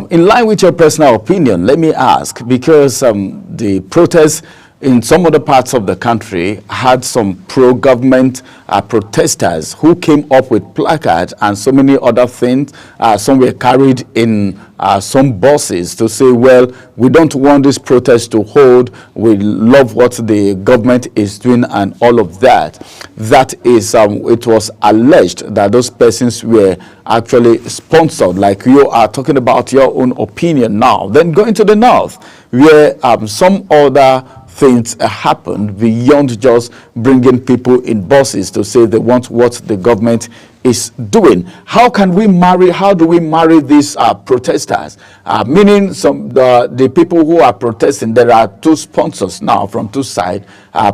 in line with your personal opinion, let me ask, because the protests in some other parts of the country had some pro-government protesters who came up with placards and so many other things. Some were carried in some buses to say, well, we don't want this protest to hold. We love what the government is doing and all of that. That is, it was alleged that those persons were actually sponsored, like you are talking about your own opinion now. Then going to the north, where some other things happened beyond just bringing people in buses to say they want what the government is doing. How do we marry these protesters? Meaning the people who are protesting, there are two sponsors now from two sides.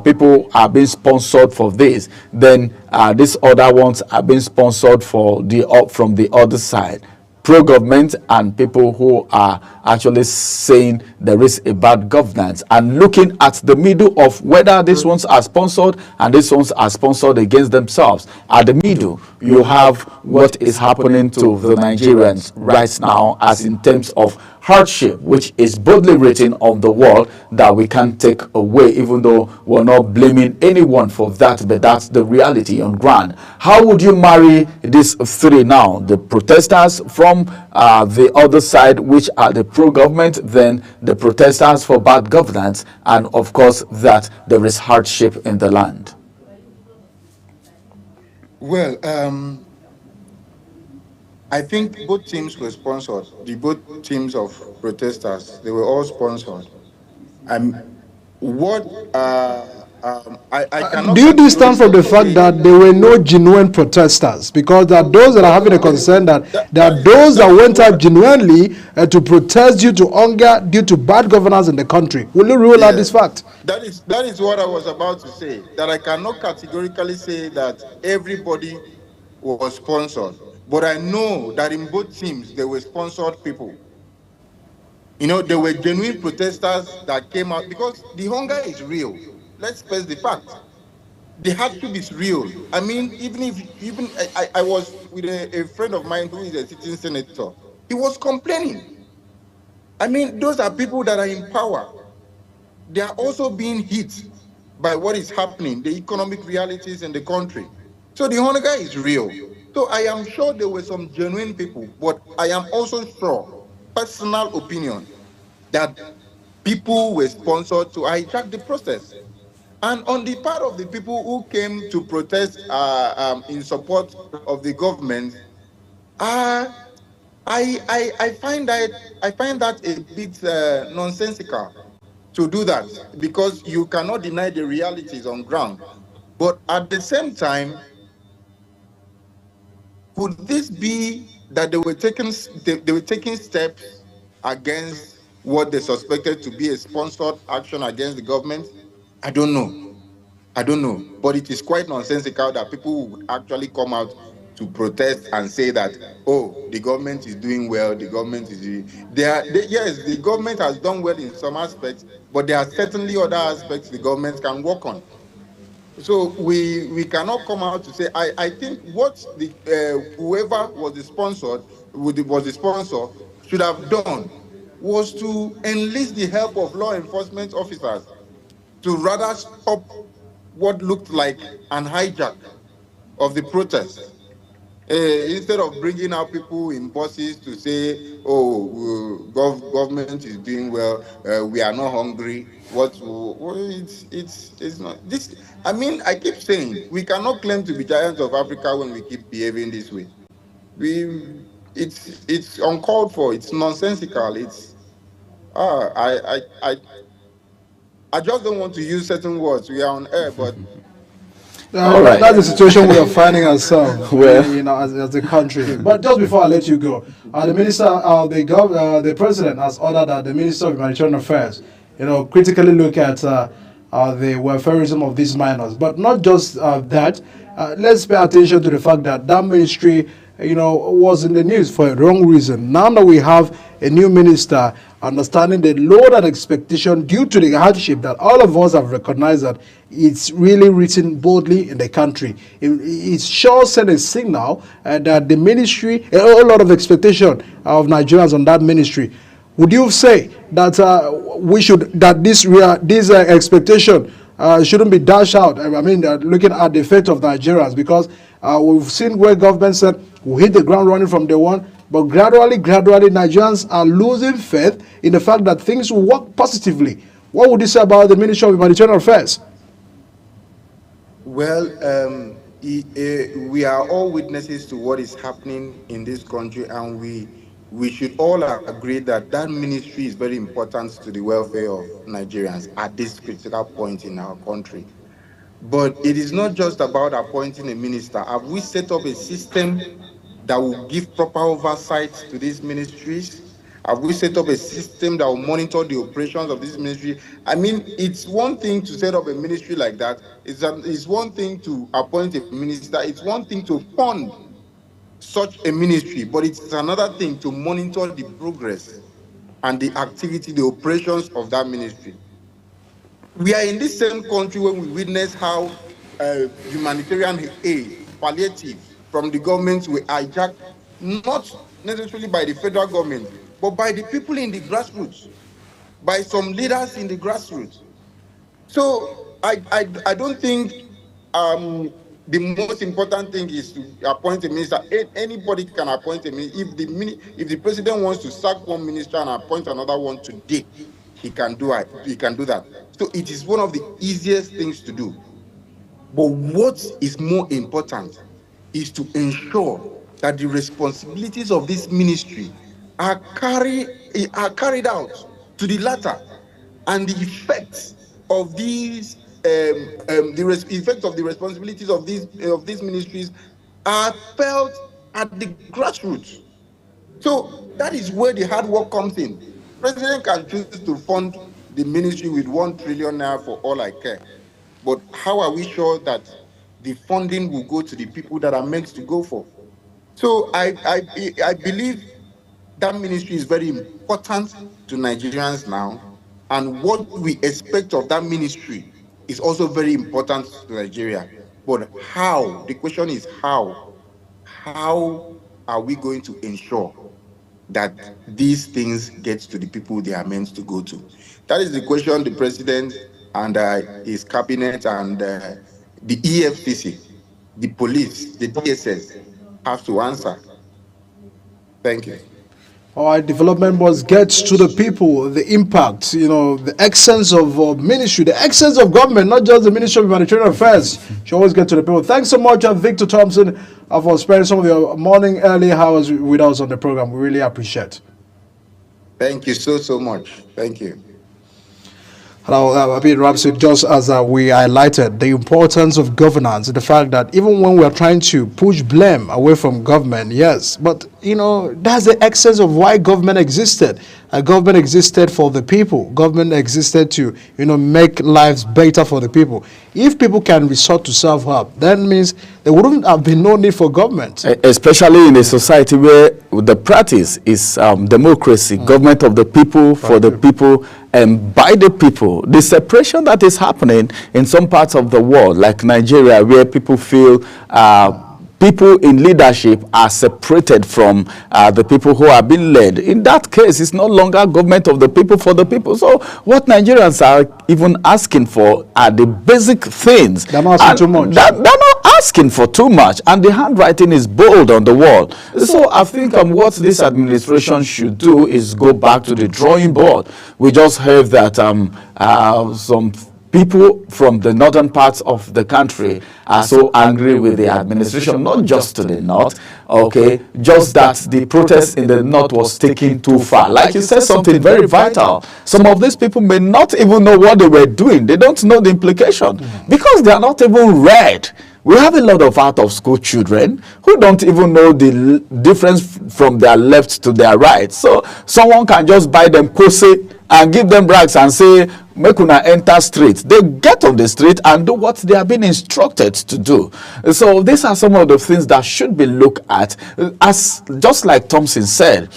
People are being sponsored for this. Then these other ones are being sponsored from the other side. Pro-government and people who are actually saying there is a bad governance, and looking at the middle of whether these ones are sponsored and these ones are sponsored against themselves. At the middle, you have what is happening to the Nigerians right now, as in terms of hardship, which is boldly written on the wall that we can't take away, even though we're not blaming anyone for that, but that's the reality on ground. How would you marry these three now? The protesters from the other side, which are the pro-government, then the protesters for bad governance, and of course that there is hardship in the land. Well, I think both teams were sponsored. Both teams of protesters, they were all sponsored. What I cannot. Do you distance from the fact that there were no genuine protesters? Because there are those that are having a concern that there are those that went out genuinely to protest due to hunger, due to bad governance in the country. Will you rule out this fact? That is what I was about to say. That I cannot categorically say that everybody was sponsored, but I know that in both teams there were sponsored people. You know, there were genuine protesters that came out because the hunger is real. Let's face the fact. The hardship is real. I mean, I was with a friend of mine who is a sitting senator. He was complaining. I mean, those are people that are in power. They are also being hit by what is happening, the economic realities in the country. So the hunger is real. So I am sure there were some genuine people, but I am also sure, personal opinion, that people were sponsored to hijack the process. And on the part of the people who came to protest in support of the government, I find that a bit nonsensical to do that, because you cannot deny the realities on ground. But at the same time, could this be that they were taking steps against what they suspected to be a sponsored action against the government? I don't know. But it is quite nonsensical that people would actually come out to protest and say that, oh, the government is doing well, the government is doing... Yes, the government has done well in some aspects, but there are certainly other aspects the government can work on. So we cannot come out to say, I think what whoever was the sponsor should have done was to enlist the help of law enforcement officers to rather stop what looked like an hijack of the protest. Instead of bringing out people in buses to say, oh, government is doing well, we are not hungry. It's not this. I mean, I keep saying we cannot claim to be giants of Africa when we keep behaving this way. It's uncalled for. It's nonsensical. I just don't want to use certain words. We are on air, but. All right. That's the situation we are finding ourselves, as a country. But just before I let you go, the minister, the president has ordered that the Minister of Humanitarian Affairs, critically look at the welfareism of these minors. But not just that. Let's pay attention to the fact that ministry, was in the news for a wrong reason. Now that we have a new minister, understanding the load and expectation due to the hardship that all of us have recognized that it's really written boldly in the country. It sure sent a signal that the ministry, a whole lot of expectation of Nigerians on that ministry. Would you say that this expectation shouldn't be dashed out? I mean, looking at the fate of Nigerians, because we've seen where government said we'll hit the ground running from day one, but gradually, Nigerians are losing faith in the fact that things will work positively. What would you say about the Ministry of Humanitarian Affairs? Well, we are all witnesses to what is happening in this country, and we should all agree that ministry is very important to the welfare of Nigerians at this critical point in our country. But it is not just about appointing a minister. Have we set up a system that will give proper oversight to these ministries? Have we set up a system that will monitor the operations of this ministry? I mean, it's one thing to set up a ministry like that. It's one thing to appoint a minister. It's one thing to fund such a ministry, but it's another thing to monitor the progress and the activity, the operations of that ministry. We are in this same country when we witness how humanitarian aid, palliative from the government were hijacked, not necessarily by the federal government, but by the people in the grassroots, by some leaders in the grassroots. So I don't think the most important thing is to appoint a minister. Anybody can appoint a minister. If the president wants to sack one minister and appoint another one today, he can do it. He can do that. So it is one of the easiest things to do. But what is more important is to ensure that the responsibilities of this ministry are carried out to the latter, and the effects of these effects of the responsibilities of these ministries are felt at the grassroots. So that is where the hard work comes in. President can choose to fund the ministry with 1 trillion naira for all I care, but how are we sure that the funding will go to the people that are meant to go for? So I believe that ministry is very important to Nigerians now, and what we expect of that ministry is also very important to Nigeria. But how? The question is how? How are we going to ensure that these things get to the people they are meant to go to? That is the question the president and his cabinet and the EFCC, the police, the DSS have to answer. Thank you. All right, development must get to the people, the impact, the essence of ministry, the essence of government, not just the Ministry of Humanitarian Affairs. Should always get to the people. Thanks so much, Victor Thompson, for spending some of your morning early hours with us on the program. We really appreciate it. Thank you so much. Thank you. Hello, Ramsey, just as we highlighted the importance of governance, the fact that even when we are trying to push blame away from government, yes, but that's the essence of why government existed. Government existed for the people. Government existed to make lives better for the people. If people can resort to self-help, that means there wouldn't have been no need for government. Especially in a society where the practice is democracy, government of the people, for the people, and by the people. The separation that is happening in some parts of the world, like Nigeria, where people feel people in leadership are separated from the people who are being led. In that case, it's no longer government of the people, for the people. So what Nigerians are even asking for are the basic things. They're not asking too much. They're not asking for too much, and the handwriting is bold on the wall. So I think what this administration should do is go back to the drawing board. We just heard that some people from the northern parts of the country are so angry with the administration, not just to the north, okay, just that the protest in the north was taken too far. Like you said, something very vital. Some of these people may not even know what they were doing. They don't know the implication because they are not even read. We have a lot of out-of-school children who don't even know the difference from their left to their right. So someone can just buy them kose and give them rags and say, make una enter street. They get on the street and do what they are being instructed to do. So these are some of the things that should be looked at. As just like Thompson said,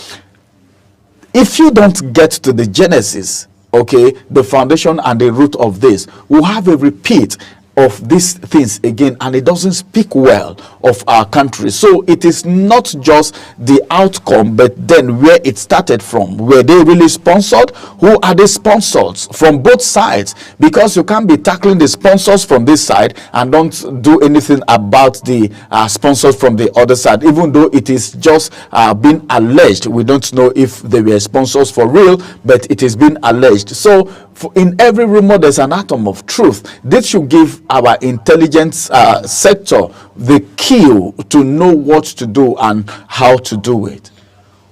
if you don't get to the genesis, okay, the foundation and the root of this, we'll have a repeat of these things again, and it doesn't speak well of our country. So it is not just the outcome, but then where it started from. Were they really sponsored? Who are the sponsors from both sides? Because you can't be tackling the sponsors from this side and don't do anything about the sponsors from the other side, even though it is just being alleged. We don't know if they were sponsors for real, but it is being alleged. So in every rumor there's an atom of truth. This should give our intelligence sector the key to know what to do and how to do it.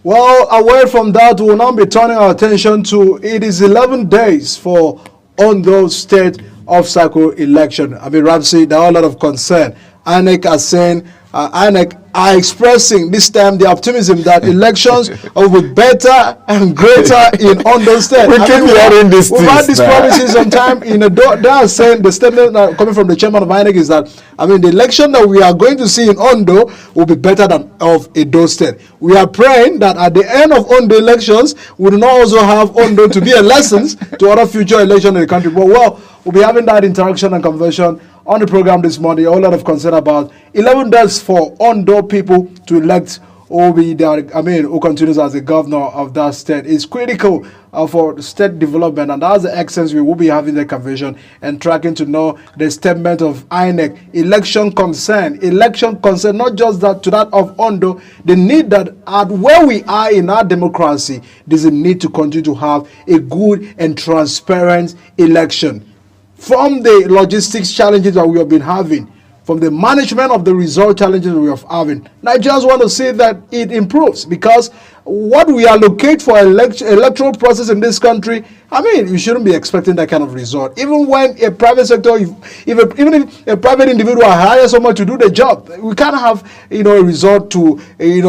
Well, away from that, we will now be turning our attention to it is 11 days for Ondo State off-cycle election. Ramsey, there are a lot of concern. INEC are saying, INEC are expressing this time the optimism that elections will be better and greater in Ondo State. We've had these promises sometime. They are saying the statement coming from the chairman of INEC is that the election that we are going to see in Ondo will be better than of Edo State. We are praying that at the end of Ondo elections, we will not also have Ondo to be a lesson to other future elections in the country. But we'll be having that interaction and conversation on the program this morning. A whole lot of concern about 11 days for Ondo people to elect who continues as the governor of that state. It's critical for state development, and that's the essence. We will be having the convention and tracking to know the statement of INEC. Election concern, not just that to that of Ondo. The need that at where we are in our democracy, there's a need to continue to have a good and transparent election. From the logistics challenges that we have been having, from the management of the result challenges we are having. Nigerians want to see that it improves, because what we allocate for electoral process in this country, I mean, you shouldn't be expecting that kind of result. Even when a private sector, even if a private individual hires someone to do the job, we can't have, a result to,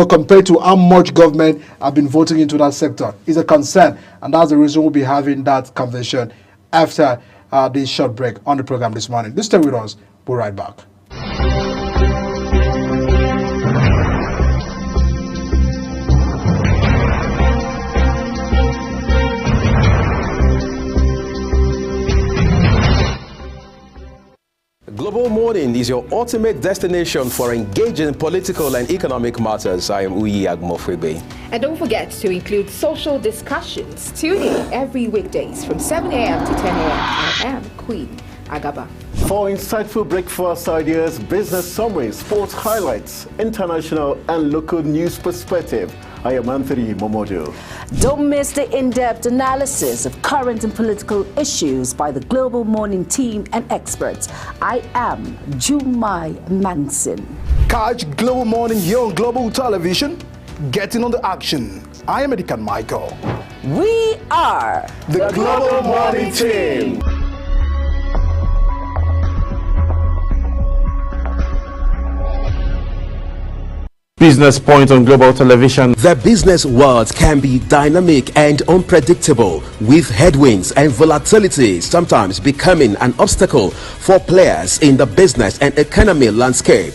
compared to how much government have been voting into that sector. It's a concern, and that's the reason we'll be having that conversation after this short break on the program this morning. Stay with us. We'll be right back. Global Morning is your ultimate destination for engaging political and economic matters. I am Uyi Agmofrebe. And don't forget to include social discussions. Tune in every weekdays from 7 a.m. to 10 a.m. I am Queen Agaba. For insightful breakfast ideas, business summaries, sports highlights, international and local news perspective, I am Anthony Momodu. Don't miss the in-depth analysis of current and political issues by the Global Morning team and experts. I am Jumai Manson. Catch Global Morning here on Global Television. Get in on the action. I am Edikan Michael. We are the Global Morning team. Business Point on Global Television. The business world can be dynamic and unpredictable, with headwinds and volatility sometimes becoming an obstacle for players in the business and economy landscape.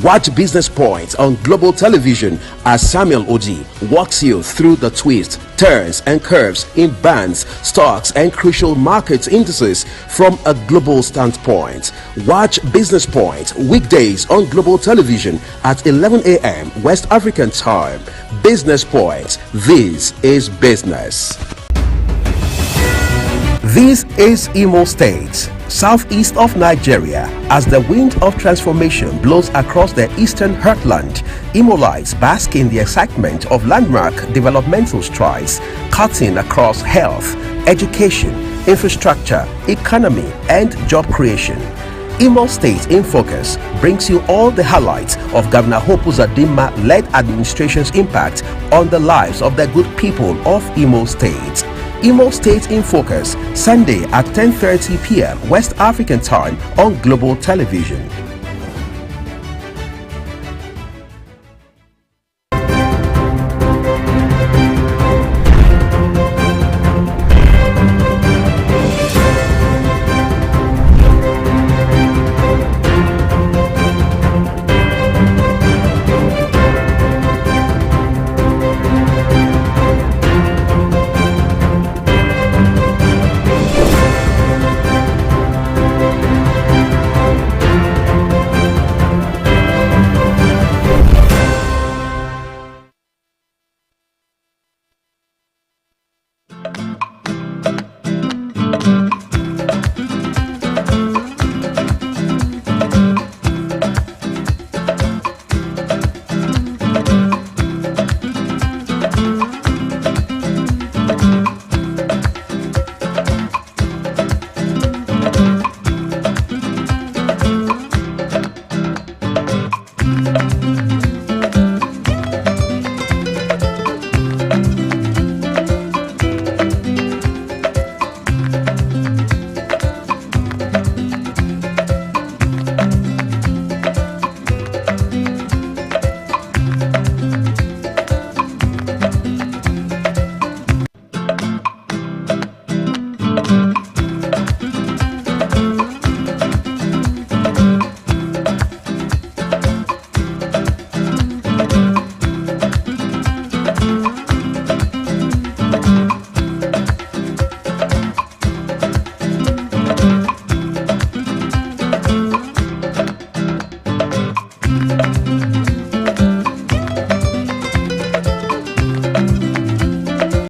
Watch Business Point on Global Television as Samuel Oji walks you through the twists, turns and curves in bands, stocks and crucial market indices from a global standpoint. Watch Business Point weekdays on Global Television at 11 a.m. West African time. Business Point. This is business. This is Imo State, southeast of Nigeria. As the wind of transformation blows across the eastern heartland, Imolites bask in the excitement of landmark developmental strides, cutting across health, education, infrastructure, economy, and job creation. Imo State in Focus brings you all the highlights of Governor Hope Uzodinma-led administration's impact on the lives of the good people of Imo State. Imo State in Focus, Sunday at 10:30 p.m. West African time on Global Television.